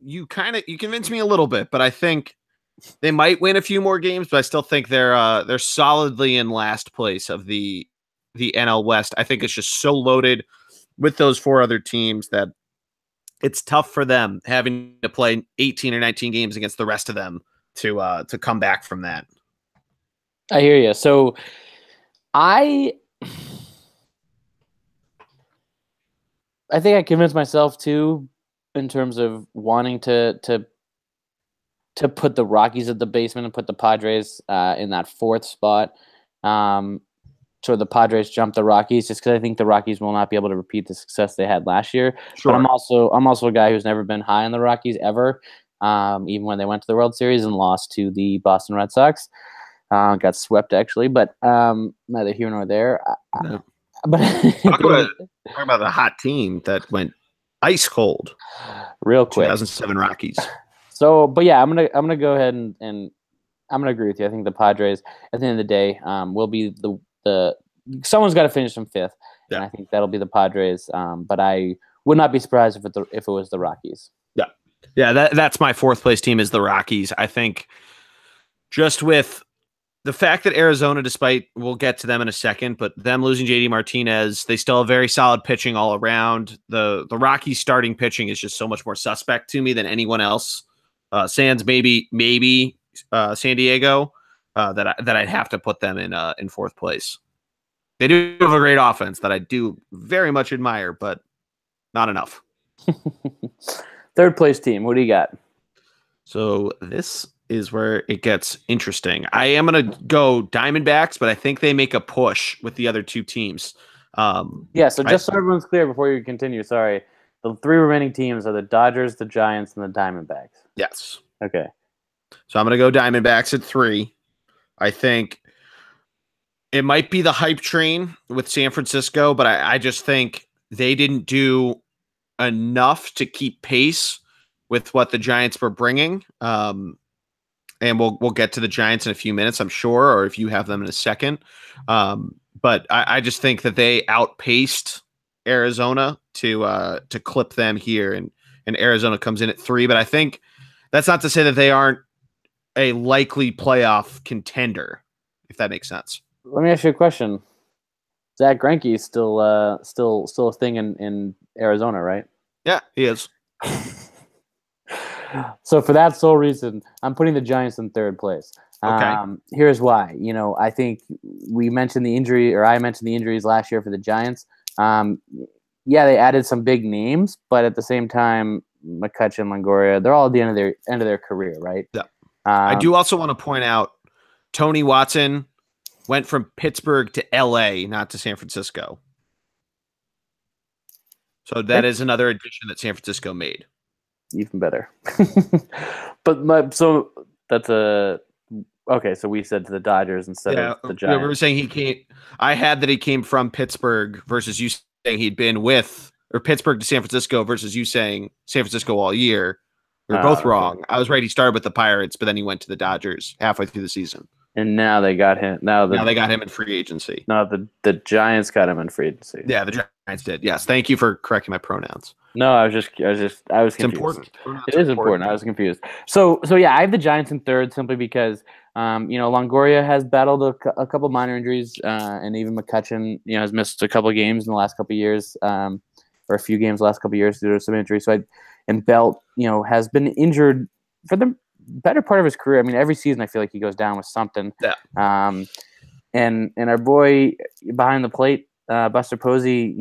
you convinced me a little bit, but I think they might win a few more games, but I still think they're solidly in last place of the NL West. I think it's just so loaded with those 4 other teams that it's tough for them having to play 18 or 19 games against the rest of them to come back from that. I hear you. So I think I convinced myself too, in terms of wanting to put the Rockies at the basement and put the Padres in that 4th spot. So the Padres jump the Rockies just because I think the Rockies will not be able to repeat the success they had last year. Sure. But I'm also a guy who's never been high on the Rockies ever, even when they went to the World Series and lost to the Boston Red Sox. Got swept actually, but neither here nor there. No. But talk about the hot team that went ice cold, real quick. 2007 Rockies. So, but yeah, I'm gonna go ahead and I'm gonna agree with you. I think the Padres, at the end of the day, will be the someone's got to finish in 5th, yeah. And I think that'll be the Padres. But I would not be surprised if it was the Rockies. Yeah. That's my 4th place team is the Rockies. I think just with the fact that Arizona, despite we'll get to them in a second, but them losing JD Martinez, they still have very solid pitching all around. The Rockies starting pitching is just so much more suspect to me than anyone else. Sans maybe San Diego, that I'd have to put them in 4th place. They do have a great offense that I do very much admire, but not enough. 3rd place team. What do you got? So this is where it gets interesting. I am going to go Diamondbacks, but I think they make a push with the other 2 teams. So just so everyone's clear before you continue, sorry. The 3 remaining teams are the Dodgers, the Giants, and the Diamondbacks. Yes. Okay. So I'm going to go Diamondbacks at 3. I think it might be the hype train with San Francisco, but I just think they didn't do enough to keep pace with what the Giants were bringing. And we'll get to the Giants in a few minutes, I'm sure, or if you have them in a second. But I just think that they outpaced Arizona to clip them here, and Arizona comes in at 3. But I think that's not to say that they aren't a likely playoff contender, if that makes sense. Let me ask you a question. Zach Greinke is still a thing in Arizona, right? Yeah, he is. So for that sole reason, I'm putting the Giants in 3rd place. Okay. Here's why. I think I mentioned the injuries last year for the Giants. Yeah, they added some big names, but at the same time, McCutchen, Longoria, they're all at the end of their career, right? Yeah. I do also want to point out Tony Watson went from Pittsburgh to LA, not to San Francisco. So that is another addition that San Francisco made. Even better. So that's okay. So we said to the Dodgers instead of the Giants. We were saying he came. I had that he came from Pittsburgh versus you saying he'd been with Pittsburgh to San Francisco versus you saying San Francisco all year. We were both wrong. I was right. He started with the Pirates, but then he went to the Dodgers halfway through the season. And now they got him. Now they got him in free agency. No, the Giants got him in free agency. Yeah, the Giants did. Yes, thank you for correcting my pronouns. No, I was confused. It's important. It is important. I was confused. So yeah, I have the Giants in 3rd simply because Longoria has battled a couple minor injuries, and even McCutchen has missed a couple of games in the last couple of years, or a few games the last couple of years due to some injuries. And Belt has been injured for the better part of his career. I mean, every season I feel like he goes down with something. Yeah. And our boy behind the plate, Buster Posey,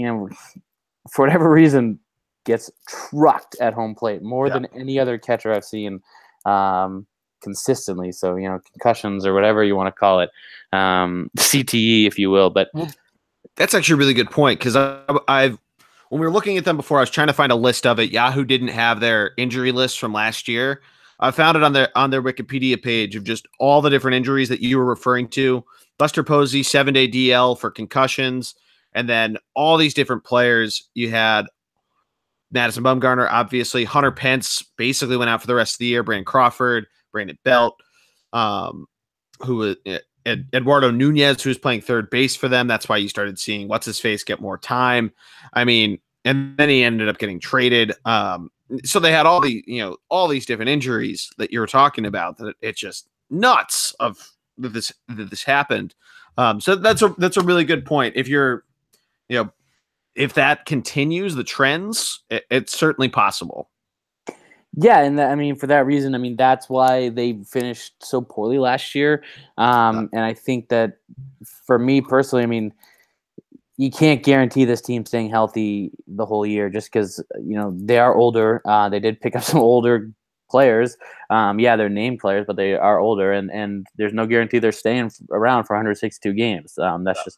for whatever reason, gets trucked at home plate more than any other catcher I've seen consistently. So, concussions or whatever you want to call it, CTE, if you will. But that's actually a really good point, because I've when we were looking at them before, I was trying to find a list of it. Yahoo didn't have their injury list from last year. I found it on their Wikipedia page of just all the different injuries that you were referring to. Buster Posey, 7-day DL for concussions, and then all these different players. You had Madison Bumgarner, obviously. Hunter Pence basically went out for the rest of the year. Brandon Crawford, Brandon Belt, who was Eduardo Nunez, who was playing third base for them. That's why you started seeing what's-his-face get more time. I mean, and then he ended up getting traded. So they had all these different injuries that you were talking about. That it's just nuts that this happened. So that's a really good point. If you're, if that continues, the trends, it's certainly possible. Yeah, and for that reason, that's why they finished so poorly last year. And I think that for me personally, you can't guarantee this team staying healthy the whole year just because, they are older. They did pick up some older players. They're named players, but they are older, and there's no guarantee they're staying around for 162 games. That's just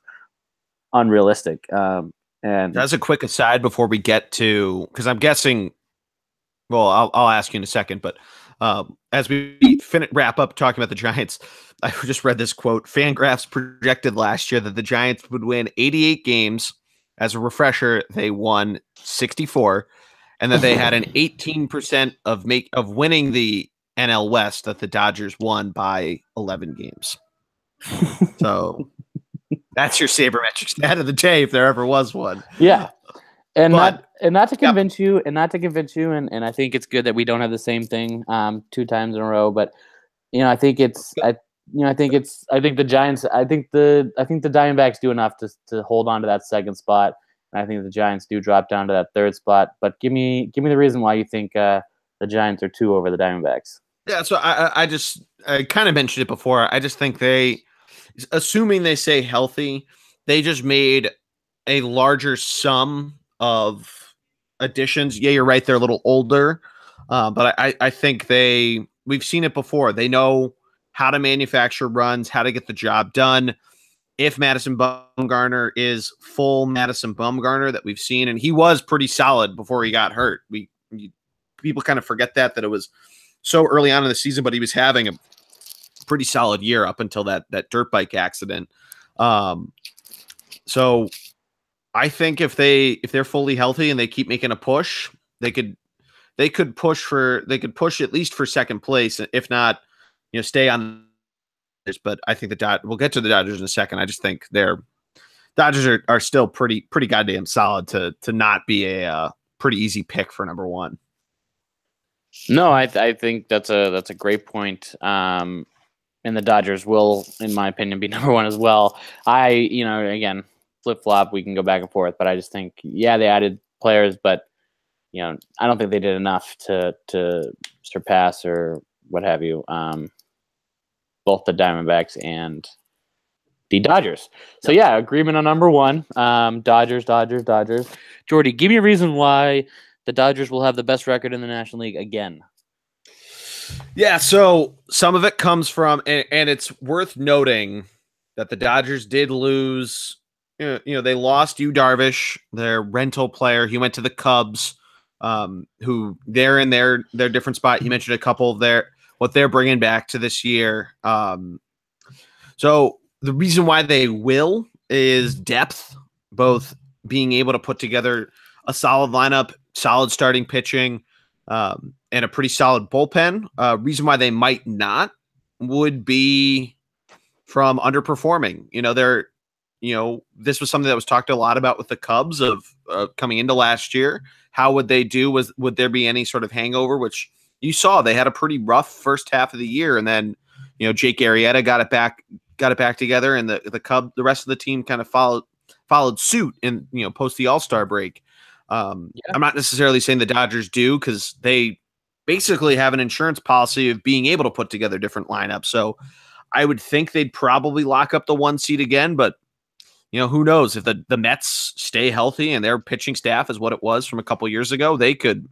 unrealistic. And as a quick aside before we get to, because I'm guessing, well, I'll ask you in a second, but as we wrap up talking about the Giants, I just read this quote. Fangraphs projected last year that the Giants would win 88 games. As a refresher, they won 64, and that they had an 18% of winning the NL West, that the Dodgers won by 11 games. So that's your sabermetric stat of the day, if there ever was one. Yeah. Not to convince you, and I think it's good that we don't have the same thing 2 times in a row. But I think the Giants. I think the Diamondbacks do enough to hold on to that second spot, and I think the Giants do drop down to that third spot. But give me the reason why you think the Giants are 2 over the Diamondbacks. Yeah, so I kind of mentioned it before. I just think assuming they stay healthy, they just made a larger sum of additions. Yeah, you're right. They're a little older, but I think we've seen it before. They know how to manufacture runs, how to get the job done. If Madison Bumgarner is full Madison Bumgarner that we've seen, and he was pretty solid before he got hurt. People kind of forget that it was so early on in the season, but he was having a pretty solid year up until that dirt bike accident. So I think if they're fully healthy and they keep making a push, they could push at least for second place, if not, stay on. But I think we'll get to the Dodgers in a second. I just think Dodgers are still pretty goddamn solid to not be a pretty easy pick for number 1. No, I think that's a great point. And the Dodgers will, in my opinion, be number 1 as well. Again, flip-flop, we can go back and forth, but I just think, they added players, but I don't think they did enough to surpass or what have you, both the Diamondbacks and the Dodgers. So agreement on number 1. Dodgers. Jordy, give me a reason why the Dodgers will have the best record in the National League again. Yeah, so some of it comes from, and it's worth noting that the Dodgers did lose. They lost Yu Darvish, their rental player. He went to the Cubs, who they're in their different spot. He mentioned a couple of what they're bringing back to this year. So the reason why they will is depth, both being able to put together a solid lineup, solid starting pitching, and a pretty solid bullpen. Reason why they might not would be from underperforming. This was something that was talked a lot about with the Cubs of coming into last year. How would they do? Would there be any sort of hangover? Which you saw, they had a pretty rough first half of the year, and then Jake Arrieta got it back together, and the rest of the team kind of followed suit in post the All-Star break. I'm not necessarily saying the Dodgers do, because they basically have an insurance policy of being able to put together different lineups. So I would think they'd probably lock up the 1 seed again, but who knows if the Mets stay healthy and their pitching staff is what it was from a couple years ago, they could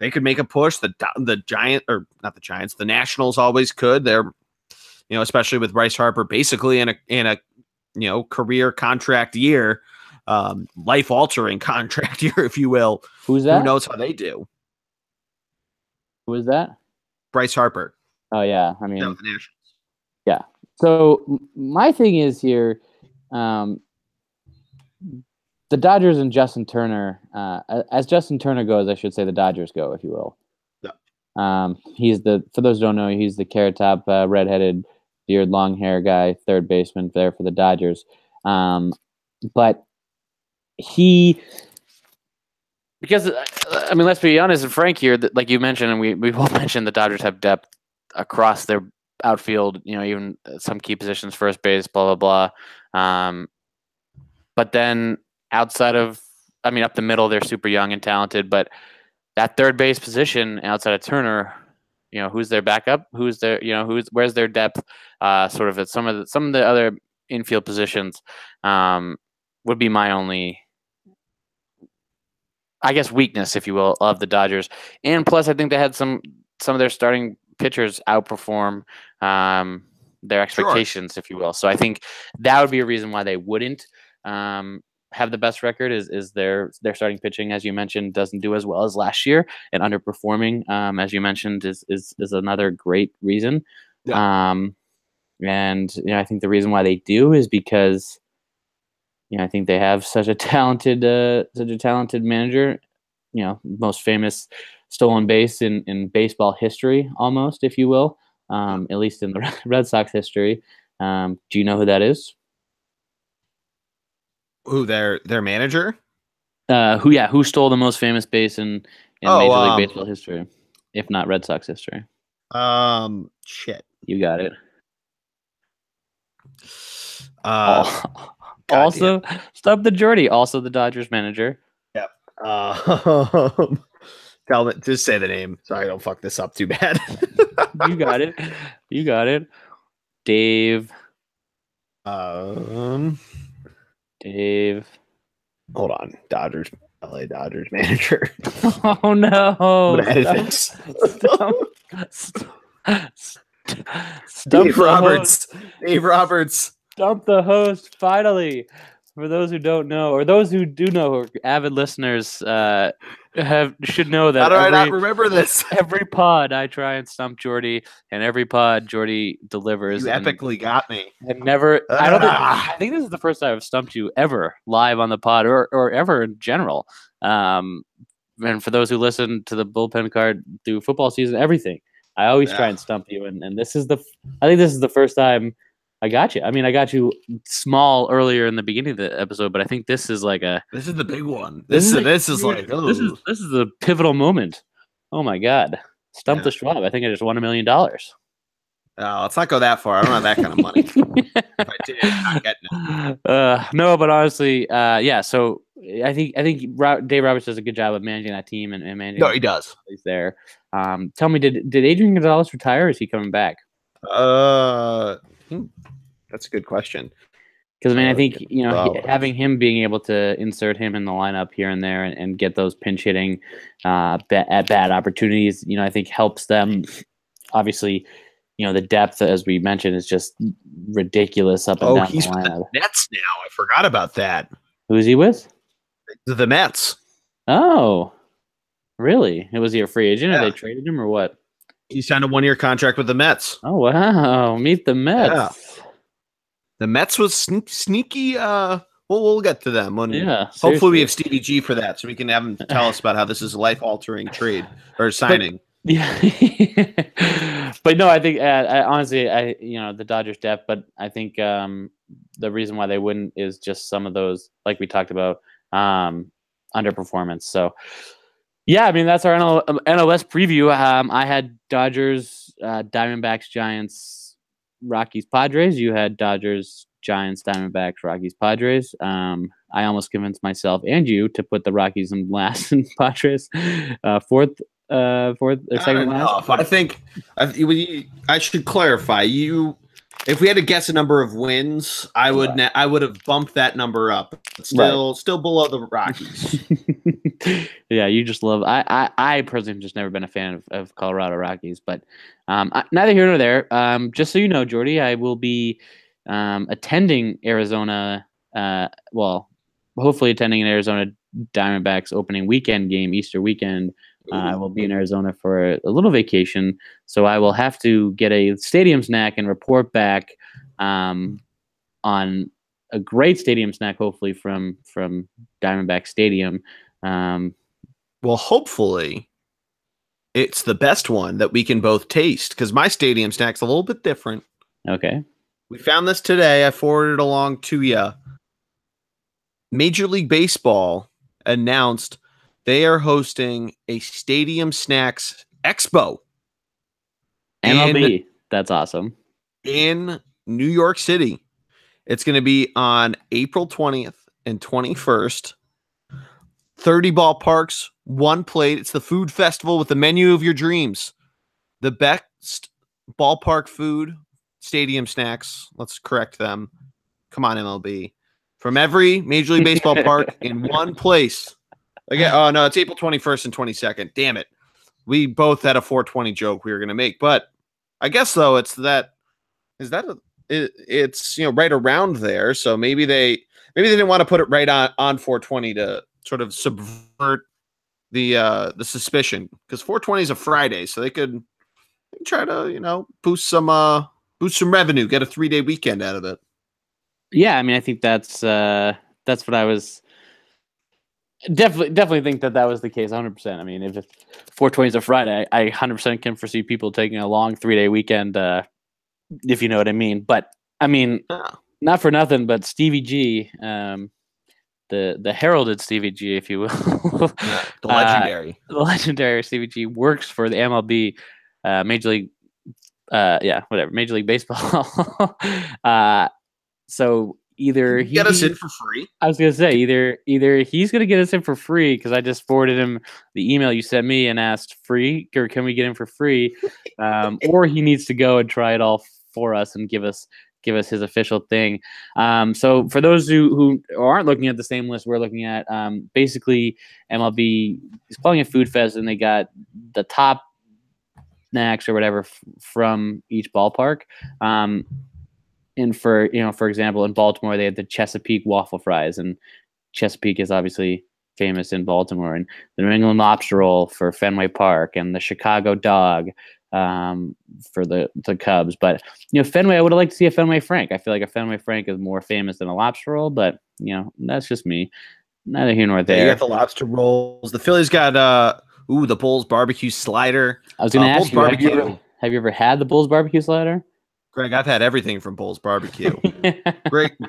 make a push. The Giant, or not the Giants, the Nationals always could. They're, especially with Bryce Harper basically in a career contract year, life altering contract year, if you will. Who's that? Who knows how they do? Who is that? Bryce Harper. Oh yeah, I mean, the Nationals. Yeah. So my thing is here, the Dodgers and Justin Turner. As Justin Turner goes, I should say the Dodgers go, if you will. Yeah. For those who don't know, he's the carrot top, redheaded, beard, long hair guy, third baseman there for the Dodgers. But because I mean, let's be honest and frank here. That, like you mentioned, and we both mentioned, the Dodgers have depth across their outfield. Even some key positions, first base, blah blah blah. But then outside of, up the middle, they're super young and talented. But that third base position outside of Turner, who's their backup? Where's their depth? Sort of at some of the other infield positions would be my only, I guess, weakness, if you will, of the Dodgers. And plus, I think they had some of their starting pitchers outperform their expectations, if you will. So I think that would be a reason why they wouldn't have the best record. Is their starting pitching, as you mentioned, doesn't do as well as last year, and underperforming, as you mentioned, is another great reason. Yeah. And I think the reason why they do is because I think they have such a talented manager. Most famous stolen base in baseball history, almost, if you will, at least in the Red Sox history. Do you know who that is? Who, their manager? Who stole the most famous base in Major League Baseball history, if not Red Sox history? Shit. You got it. Also, Stub the Jordy, also the Dodgers manager. Yep. Tell me, just say the name so I don't fuck this up too bad. You got it. Dave. Dave. Hold on. LA Dodgers manager. Oh no. Dave Roberts. Dave Roberts. Stump the host, finally. For those who don't know, or those who do know, or avid listeners should know that. How do I not remember this? Every pod I try and stump Jordy, and every pod Jordy delivers. You epically got me. And never. I think this is the first time I've stumped you ever live on the pod, or ever in general. And for those who listen to the bullpen card through football season, everything, I always try and stump you. And this is I think this is the first time I got you. I got you small earlier in the beginning of the episode, but I think this is like this is the big one. This is a pivotal moment. Oh my God. Stump the Schwab. I think I just won $1 million. Oh, let's not go that far. I don't have that kind of money. If I did, I'm not getting it. No, but honestly, yeah. So I think Dave Roberts does a good job of managing that team and managing. No, he does. He's there. Tell me, did Adrian Gonzalez retire, or is he coming back? That's a good question. Because I think having him, being able to insert him in the lineup here and there and get those pinch hitting at bad opportunities, I think helps them. Obviously, the depth, as we mentioned, is just ridiculous up and down he's the lineup. With the Mets now. I forgot about that. Who's he with? The Mets. Oh, really? Was he a free agent, or they traded him, or what? He signed a 1-year contract with the Mets. Oh wow! Meet the Mets. Yeah. The Mets was sneaky. We'll get to them. Hopefully we have Stevie G for that, so we can have him tell us about how this is a life-altering trade or signing. But no, I think honestly, the Dodgers depth, but I think the reason why they wouldn't is just some of those, like we talked about, underperformance. So yeah, that's our NLS preview. I had Dodgers, Diamondbacks, Giants, Rockies, Padres. You had Dodgers, Giants, Diamondbacks, Rockies, Padres. I almost convinced myself and you to put the Rockies in last and Padres fourth. fourth or second last? I think I should clarify. If we had to guess a number of wins, I would have bumped that number up. Still below the Rockies. Yeah, you just love. I personally have just never been a fan of Colorado Rockies, but neither here nor there. Just so you know, Jordy, I will be attending Arizona. Hopefully attending an Arizona Diamondbacks opening weekend game, Easter weekend. I will be in Arizona for a little vacation, so I will have to get a stadium snack and report back on a great stadium snack, hopefully from Diamondback Stadium. Well, hopefully it's the best one that we can both taste, because my stadium snack's a little bit different. Okay. We found this today. I forwarded it along to you. Major League Baseball announced they are hosting a Stadium Snacks Expo. MLB. That's awesome. In New York City. It's going to be on April 20th and 21st. 30 ballparks, one plate. It's the food festival with the menu of your dreams. The best ballpark food, stadium snacks. Let's correct them. Come on, MLB. From every Major League Baseball park in one place. Again, oh, no, it's April 21st and 22nd. Damn it. We both had a 420 joke we were going to make. But I guess, though, it's right around there. So maybe they didn't want to put it right on 420 to sort of subvert the suspicion, because 420 is a Friday, so they could try to boost some revenue, get a 3-day weekend out of it. Yeah, I mean, I think that's what I was definitely think that was the case 100%. I mean, if 420 is a Friday, I 100% can foresee people taking a long 3-day weekend, if you know what I mean. But I mean, not for nothing, but Stevie G, the heralded Stevie G, if you will, the legendary Stevie G, works for the MLB, Major League, Major League Baseball. So either he get us in for free. I was gonna say either he's gonna get us in for free, because I just forwarded him the email you sent me and asked free, or can we get him for free, or he needs to go and try it all for us and give us his official thing. So for those who aren't looking at the same list we're looking at, basically MLB is calling it Food Fest, and they got the top snacks or whatever from each ballpark. And for example, in Baltimore, they had the Chesapeake waffle fries, and Chesapeake is obviously famous in Baltimore, and the New England lobster roll for Fenway Park, and the Chicago dog for the Cubs. But Fenway, I would have liked to see a Fenway Frank. I feel like a Fenway Frank is more famous than a lobster roll, but that's just me. Neither here nor there. You got the lobster rolls. The Phillies got the Bulls barbecue slider. I was going to ask you, have you ever had the Bulls barbecue slider? Greg, I've had everything from Bulls Barbecue.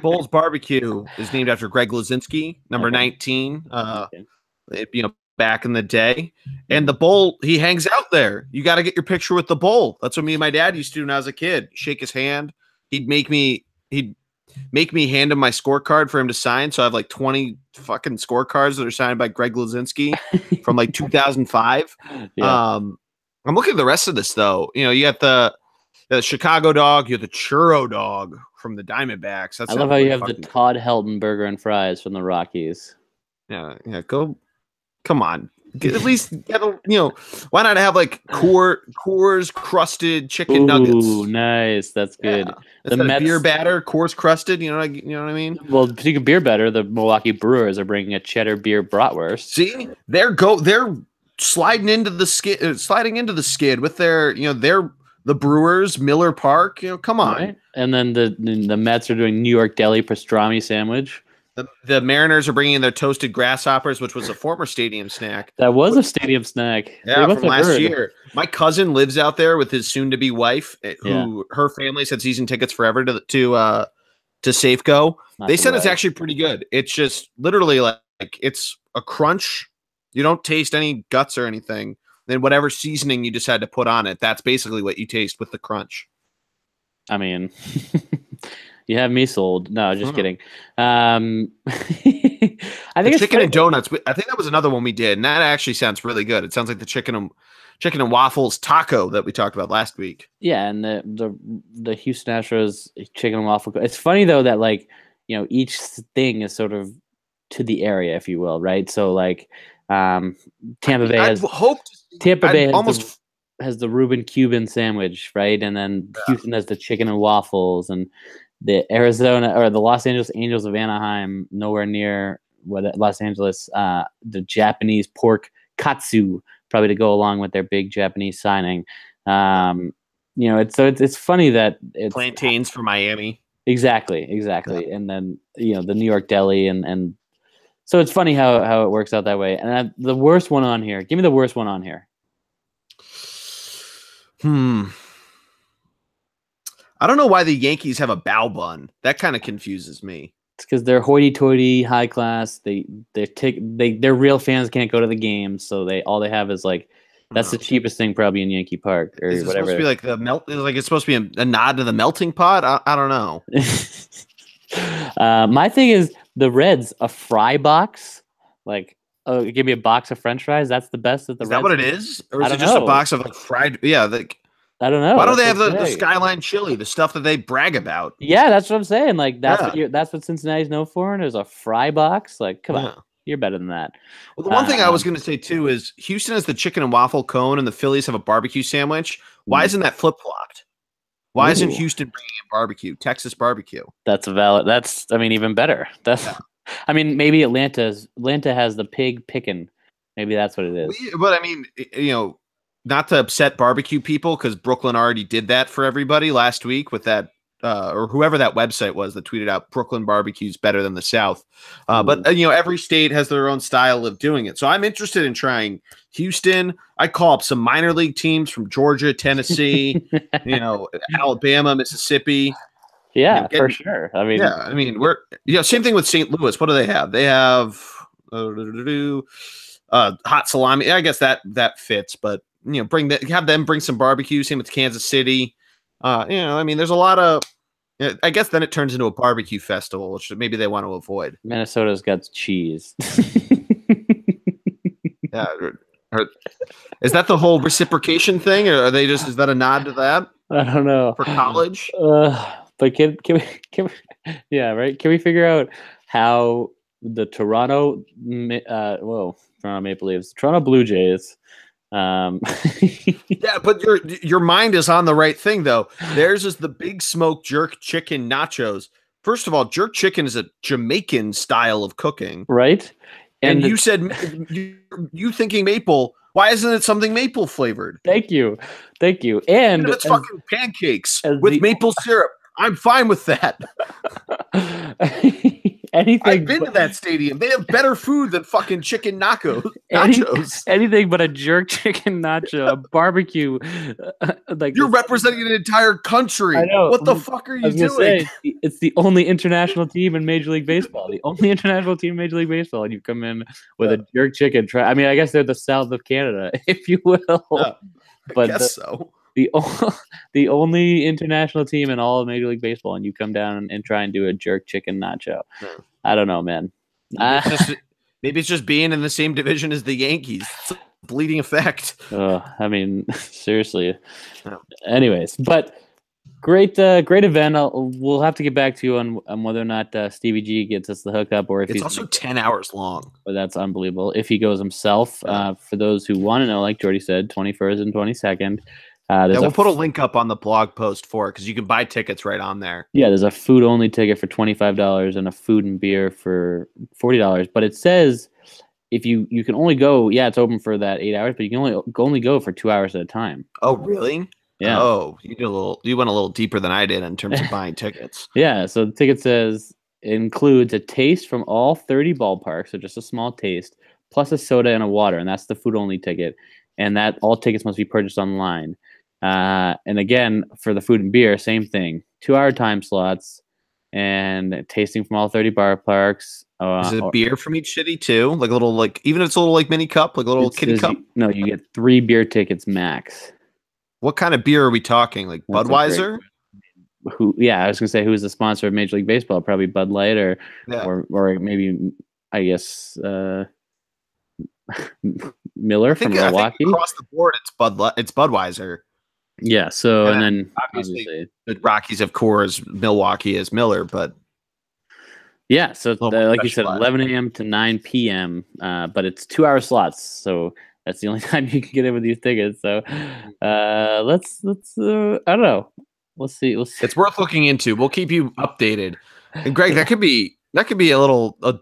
Bulls Barbecue is named after Greg Luzinski, number 19. Back in the day, and the Bull, he hangs out there. You got to get your picture with the Bull. That's what me and my dad used to do when I was a kid. Shake his hand. He'd make me hand him my scorecard for him to sign. So I have like 20 fucking scorecards that are signed by Greg Luzinski from like 2005. Yeah. I'm looking at the rest of this though. You got the Chicago dog, you have the churro dog from the Diamondbacks. I love how you have the Todd Helton burger and fries from the Rockies. Yeah, come on. At least why not have like Coors crusted chicken nuggets? Ooh, nice. That's good. Yeah. The Mets, beer batter, Coors crusted. You know what I mean? Well, speaking of beer batter, the Milwaukee Brewers are bringing a cheddar beer bratwurst. See, they're sliding into the skid with their the Brewers, Miller Park, come on. Right? And then the Mets are doing New York Deli pastrami sandwich. The Mariners are bringing in their toasted grasshoppers, which was a former stadium snack. That was a stadium snack. Yeah, from last year. My cousin lives out there with his soon-to-be wife, who her family's had season tickets forever to Safeco. They said it's actually pretty good. It's just literally like it's a crunch. You don't taste any guts or anything. Then whatever seasoning you decide to put on it, that's basically what you taste with the crunch. I mean, You have me sold. No, just kidding. I The think chicken and donuts. I think that was another one we did, and that actually sounds really good. It sounds like the chicken and waffles taco that we talked about last week. Yeah, and the Houston Astros chicken and waffle. It's funny though that like each thing is sort of to the area, if you will, right? So like Tampa Bay has has the Reuben Cuban sandwich, right? And then Houston has the chicken and waffles, and the Arizona or the Los Angeles Angels of Anaheim, nowhere near Los Angeles, the Japanese pork katsu, probably to go along with their big Japanese signing. It's funny that it's plantains for Miami. Exactly. Yeah. And then the New York deli and so it's funny how it works out that way. And the worst one on here. Give me the worst one on here. I don't know why the Yankees have a bao bun. That kind of confuses me. It's because they're hoity-toity, high class. Their real fans can't go to the games, so all they have is like that's the cheapest thing probably in Yankee Park or is it whatever. Supposed to be like the melt. Like it's supposed to be a nod to the melting pot. I don't know. My thing is the Reds a fry box. Like, give me a box of French fries. That's the best that the Reds. Is that what it is, or is it just a box of like fried? Yeah, like. I don't know. Why don't they have the Skyline chili, the stuff that they brag about? Yeah, that's what I'm saying. Like that's what Cincinnati's known for. And there's a fry box. Like, come on, you're better than that. Well, the one thing I was going to say too is Houston has the chicken and waffle cone, and the Phillies have a barbecue sandwich. Why isn't that flip flopped? Why isn't Houston bringing in barbecue, Texas barbecue? That's even better. Maybe Atlanta has the pig pickin'. Maybe that's what it is. But not to upset barbecue people, because Brooklyn already did that for everybody last week with that, or whoever that website was that tweeted out Brooklyn barbecue's better than the South. But every state has their own style of doing it. So I'm interested in trying Houston. I call up some minor league teams from Georgia, Tennessee, Alabama, Mississippi. Yeah, for sure. We're same thing with St. Louis. What do they have? They have hot salami. I guess that fits, but have them bring some barbecue. Same with Kansas City. There's a lot of. I guess then it turns into a barbecue festival, which maybe they want to avoid. Minnesota's got cheese. Yeah, is that the whole reciprocation thing, or are they just? Is that a nod to that? I don't know. For college, but can we? Yeah, right. Can we figure out how the Toronto Maple Leafs, Toronto Blue Jays? Yeah, but your mind is on the right thing though. Theirs is the big smoke jerk chicken nachos. First of all, jerk chicken is a Jamaican style of cooking, right? And you said you thinking maple. Why isn't it something maple flavored? Thank you. And it's fucking pancakes with maple syrup. I'm fine with that. I've been to that stadium. They have better food than fucking chicken nachos. Anything but a jerk chicken nacho, a barbecue. You're representing an entire country. I know. What the fuck are you doing? It's the only international team in Major League Baseball. The only international team in Major League Baseball, and you come in with a jerk chicken. I guess they're the South of Canada, if you will. Yeah, I guess so. The only international team in all of Major League Baseball, and you come down and try and do a jerk chicken nacho. I don't know, man. Maybe it's just being in the same division as the Yankees. It's a bleeding effect. Seriously. Anyways, but great event. We'll have to get back to you on whether or not Stevie G gets us the hookup, or if it's also 10 hours long. But that's unbelievable. If he goes himself, for those who want to know, like Jordy said, 21st and 22nd. We'll put a link up on the blog post for it because you can buy tickets right on there. Yeah, there's a food only ticket for $25 and a food and beer for $40. But it says if you can only go, it's open for that 8 hours, but you can only go for 2 hours at a time. Oh, really? Yeah. Oh, you went a little deeper than I did in terms of buying tickets. Yeah. So the ticket says it includes a taste from all 30 ballparks, so just a small taste, plus a soda and a water, and that's the food only ticket. And that all tickets must be purchased online. And again, for the food and beer, same thing. 2 hour time slots and tasting from all 30 bar parks. Is it a beer from each city too? Like a little, even if it's a little mini cup, like a little kitty cup? You get 3 beer tickets max. What kind of beer are we talking? Like Budweiser? who? Yeah, I was gonna say who's the sponsor of Major League Baseball? Probably Bud Light Yeah. or maybe I guess Miller from I think Milwaukee. across the board it's Budweiser. Yeah. So And and then then obviously obviously the Rockies have Coors, Milwaukee is Miller, but yeah. So a little more like you said, specialized. 11 a.m. to 9 p.m. But it's 2-hour slots, so that's the only time you can get in with these tickets. So let's I don't know. Let's see. It's worth looking into. We'll keep you updated. And Greg, that could be a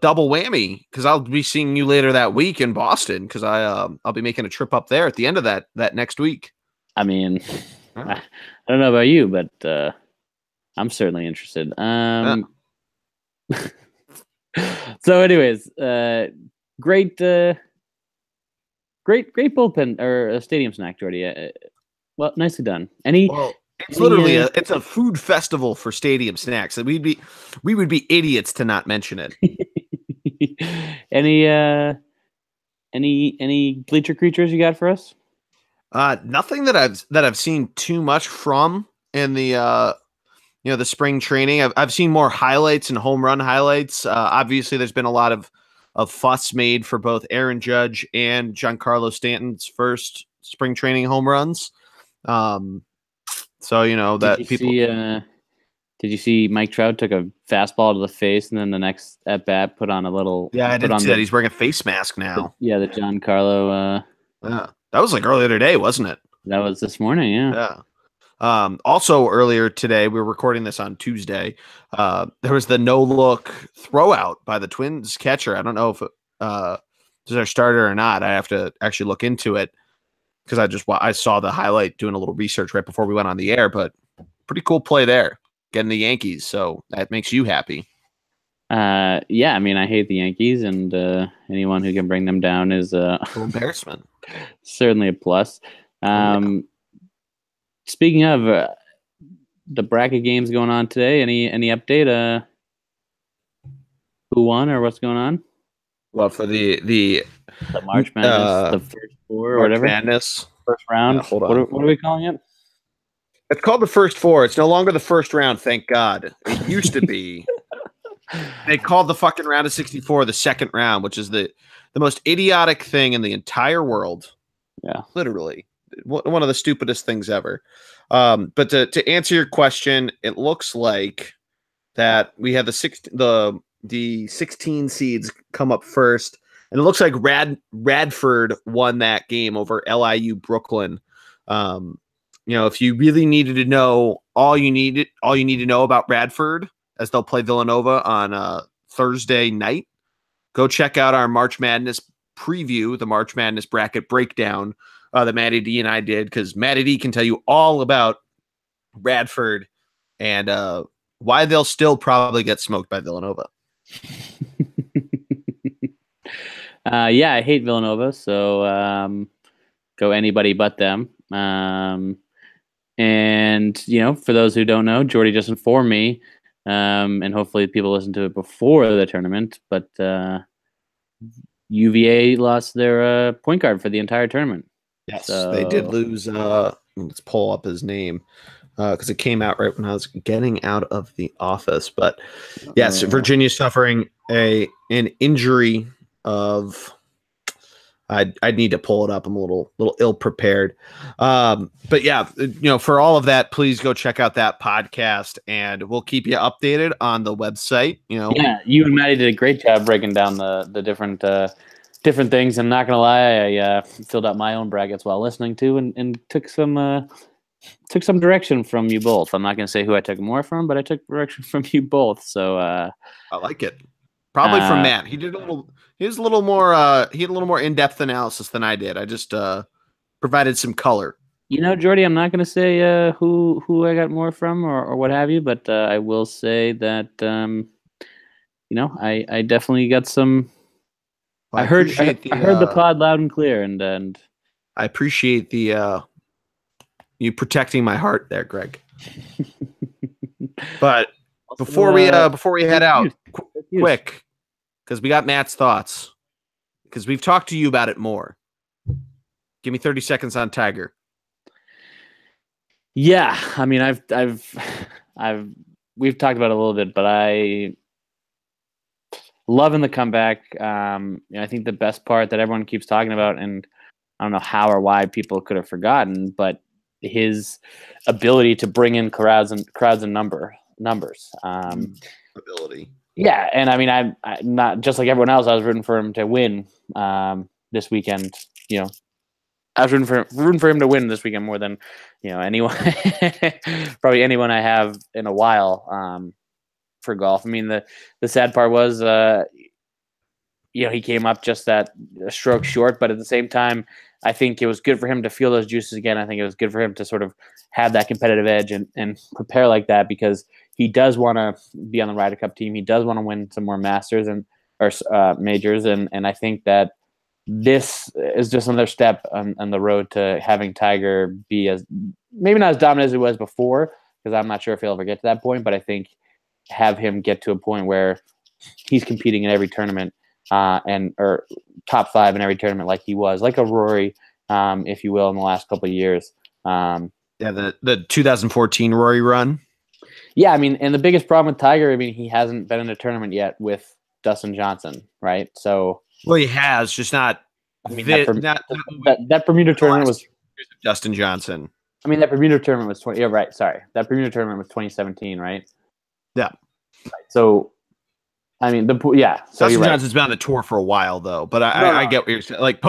double whammy because I'll be seeing you later that week in Boston because I'll be making a trip up there at the end of that next week. I mean, Oh. I don't know about you, but I'm certainly interested. Yeah. So, anyways, great bullpen or a stadium snack, Jordy. Well, nicely done. Well, it's literally it's a food festival for stadium snacks, and we would be idiots to not mention it. any bleacher creatures you got for us? Nothing that I've seen too much from in the the spring training. I've seen more highlights and home run highlights. Obviously, there's been a lot of fuss made for both Aaron Judge and Giancarlo Stanton's first spring training home runs. So that people. Did you see Mike Trout took a fastball to the face and then the next at bat put on a little? Yeah, I did see that. He's wearing a face mask now. The Giancarlo. Yeah, that was like earlier today, wasn't it? That was this morning. Yeah. Also earlier today, we were recording this on Tuesday. There was the no-look throwout by the Twins catcher. I don't know if is our starter or not. I have to actually look into it because I saw the highlight doing a little research right before we went on the air. But pretty cool play there, getting the Yankees. So that makes you happy. Yeah, I mean, I hate the Yankees, and anyone who can bring them down is an embarrassment. Certainly a plus. Speaking of the bracket games going on today, any update? Who won or what's going on? Well, for the March Madness, the first four or March whatever. Madness First round. Hold on. What are we calling it? It's called the first four. It's no longer the first round, thank God. It used to be. They called the fucking round of 64 the second round, which is the most idiotic thing in the entire world. Yeah, literally one of the stupidest things ever. But to answer your question, it looks like that we have the 16 seeds come up first, and it looks like Radford won that game over LIU Brooklyn. If you really needed to know all you need to know about Radford, as they'll play Villanova on Thursday night, go check out our March Madness preview, the March Madness bracket breakdown that Matty D and I did, because Matty D can tell you all about Radford and why they'll still probably get smoked by Villanova. Yeah, I hate Villanova, so go anybody but them. And for those who don't know, Jordy just informed me, and hopefully people listen to it before the tournament, but UVA lost their point guard for the entire tournament. Yes, they did lose. Let's pull up his name because it came out right when I was getting out of the office. But yes, Virginia's suffering an injury of. I'd need to pull it up. I'm a little ill prepared. But yeah, for all of that, please go check out that podcast, and we'll keep you updated on the website. Yeah, you and Maddie did a great job breaking down the different things. I'm not gonna lie, I filled out my own brackets while listening to and took some direction from you both. I'm not gonna say who I took more from, but I took direction from you both. So I like it. Probably from Matt. He had a little more in-depth analysis than I did. I just provided some color. Jordy, I'm not gonna say who I got more from or what have you, but I will say that I definitely got some. Well, I heard the pod loud and clear, and I appreciate the you protecting my heart there, Greg. But before we head out, quick, because we got Matt's thoughts, because we've talked to you about it more. Give me 30 seconds on Tiger. Yeah, I mean, we've talked about it a little bit, but I loving the comeback. I think the best part that everyone keeps talking about, and I don't know how or why people could have forgotten, but his ability to bring in crowds and numbers. Ability. Yeah, and I mean, I'm not just like everyone else. I was rooting for him to win this weekend. I was rooting for him to win this weekend more than anyone, probably anyone I have in a while for golf. I mean, the sad part was he came up just that stroke short, but at the same time, I think it was good for him to feel those juices again. I think it was good for him to sort of have that competitive edge and prepare like that, because he does want to be on the Ryder Cup team. He does want to win some more Masters or majors, and I think that this is just another step on the road to having Tiger be as maybe not as dominant as he was before, because I'm not sure if he'll ever get to that point, but I think have him get to a point where he's competing in every tournament or top 5 in every tournament, like he was, like a Rory, if you will, in the last couple of years. The 2014 Rory run. Yeah, I mean, and the biggest problem with Tiger, I mean, he hasn't been in a tournament yet with Dustin Johnson, right? So, well, he has, just not. I mean, that Bermuda tournament was Dustin Johnson. I mean, that Bermuda tournament was 20. Yeah, right. Sorry, that Bermuda tournament was 2017, right? Yeah. Right. So, I mean, So Dustin Johnson's been on the tour for a while, though. But I get what you're saying. Like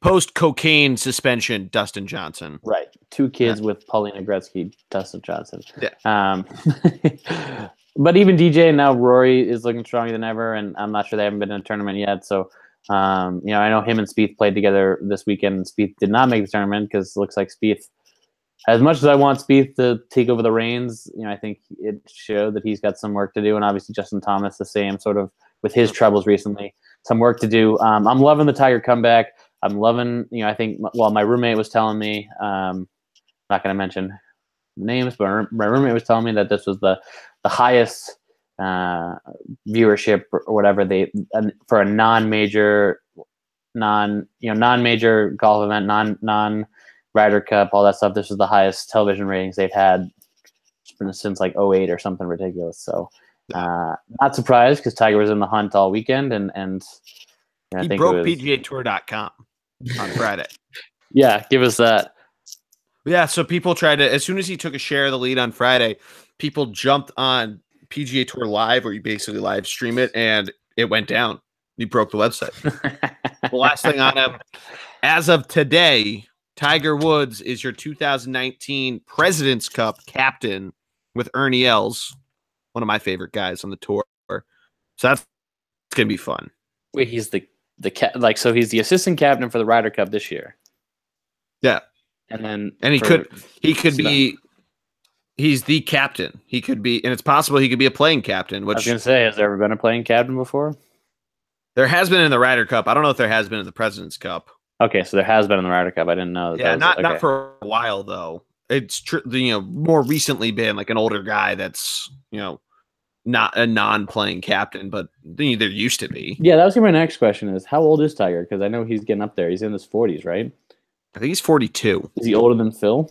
post cocaine suspension, Dustin Johnson. Right. 2 kids with Paulina Gretzky, Dustin Johnson. Yeah. But even DJ and now Rory is looking stronger than ever, and I'm not sure they haven't been in a tournament yet. So, I know him and Spieth played together this weekend, and Spieth did not make the tournament because it looks like Spieth, as much as I want Spieth to take over the reins, I think it showed that he's got some work to do, and obviously Justin Thomas the same, sort of with his troubles recently, some work to do. I'm loving the Tiger comeback. I'm loving, I think, my roommate was telling me, I'm not going to mention names, but my roommate was telling me that this was the highest viewership or whatever for a non-major golf event, non Ryder Cup, all that stuff. This is the highest television ratings they've had since like 2008 or something ridiculous. So not surprised, because Tiger was in the hunt all weekend, and I he think broke PGAtour.com on Friday. Yeah, give us that. Yeah, so people tried to, as soon as he took a share of the lead on Friday, people jumped on PGA Tour Live, where you basically live stream it, and it went down. He broke the website. The last thing on him, as of today, Tiger Woods is your 2019 President's Cup captain with Ernie Els, one of my favorite guys on the tour. So that's gonna be fun. Wait, he's so he's the assistant captain for the Ryder Cup this year. Yeah. And he's the captain. He could be, and it's possible he could be a playing captain. Which I was going to say, has there ever been a playing captain before? There has been in the Ryder Cup. I don't know if there has been in the President's Cup. Okay, so there has been in the Ryder Cup. I didn't know. Not for a while though. It's more recently been like an older guy that's not a non-playing captain, but there used to be. Yeah, that was my next question: is how old is Tiger? Because I know he's getting up there. He's in his 40s, right? I think he's 42. Is he older than Phil?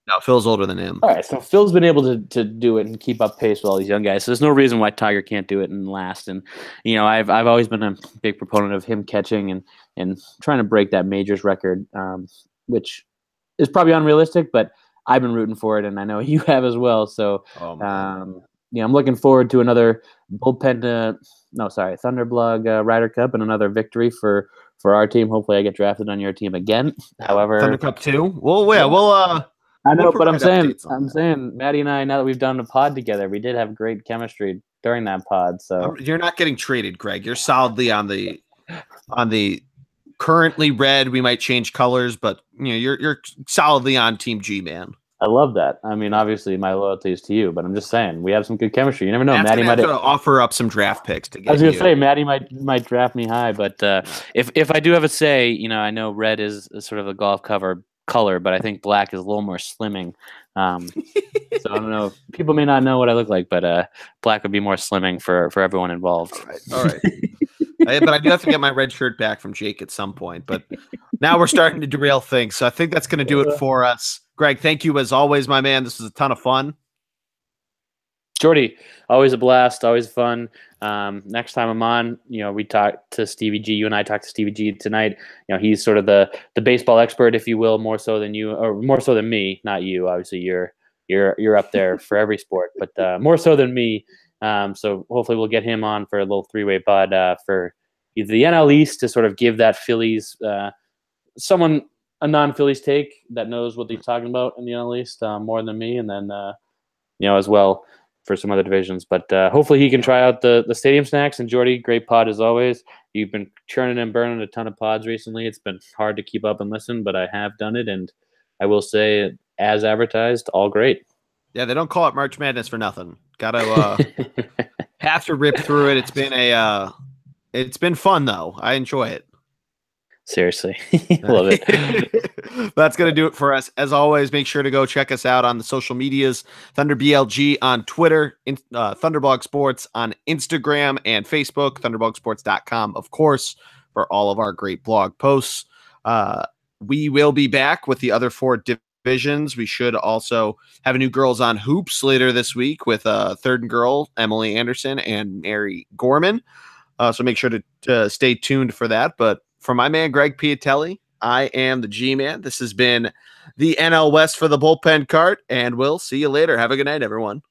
No, Phil's older than him. All right, so Phil's been able to do it and keep up pace with all these young guys. So there's no reason why Tiger can't do it and last. And I've always been a big proponent of him catching and trying to break that majors record, which is probably unrealistic, but I've been rooting for it, and I know you have as well. So I'm looking forward to another Thunderblog Ryder Cup and another victory for our team. Hopefully, I get drafted on your team again. However, Thunder Cup 2. Well, yeah, we'll. I know, but I'm saying, Maddie and I, now that we've done a pod together, we did have great chemistry during that pod. So you're not getting traded, Greg. You're solidly on the currently red. We might change colors, but you're solidly on Team G, man. I love that. I mean, obviously, my loyalty is to you, but I'm just saying we have some good chemistry. You never know. Maddie might offer up some draft picks to get. I was going to say Maddie might draft me high, but if I do have a say, I know red is sort of a golf color, but I think black is a little more slimming. So I don't know. People may not know what I look like, but black would be more slimming for everyone involved. All right. But I do have to get my red shirt back from Jake at some point. But now we're starting to derail things, so I think that's going to do it for us. Greg, thank you as always, my man. This was a ton of fun. Jordy, always a blast, always fun. Next time I'm on, we talk to Stevie G. You and I talked to Stevie G tonight. He's sort of the baseball expert, if you will, more so than you, or more so than me. Not you, obviously. You're up there for every sport, but more so than me. So hopefully we'll get him on for a little three-way pod for either the NL East to sort of give that Phillies a non-Phillies take that knows what they're talking about in the NL East more than me, and then as well for some other divisions. But hopefully he can try out the Stadium Snacks. And Jordy, great pod as always. You've been churning and burning a ton of pods recently. It's been hard to keep up and listen, but I have done it, and I will say, as advertised, all great. Yeah, they don't call it March Madness for nothing. Gotta have to rip through it. It's been fun though. I enjoy it. Seriously. Love it. That's going to do it for us. As always, make sure to go check us out on the social medias. ThunderBLG on Twitter, Thunderblog Sports on Instagram and Facebook, thunderblogsports.com, of course, for all of our great blog posts. We will be back with the other 4 divisions. We should also have a new Girls on Hoops later this week with third girl, Emily Anderson and Mary Gorman. So make sure to stay tuned for that. But for my man, Greg Piatelli, I am the G-Man. This has been the NL West for the Bullpen Cart, and we'll see you later. Have a good night, everyone.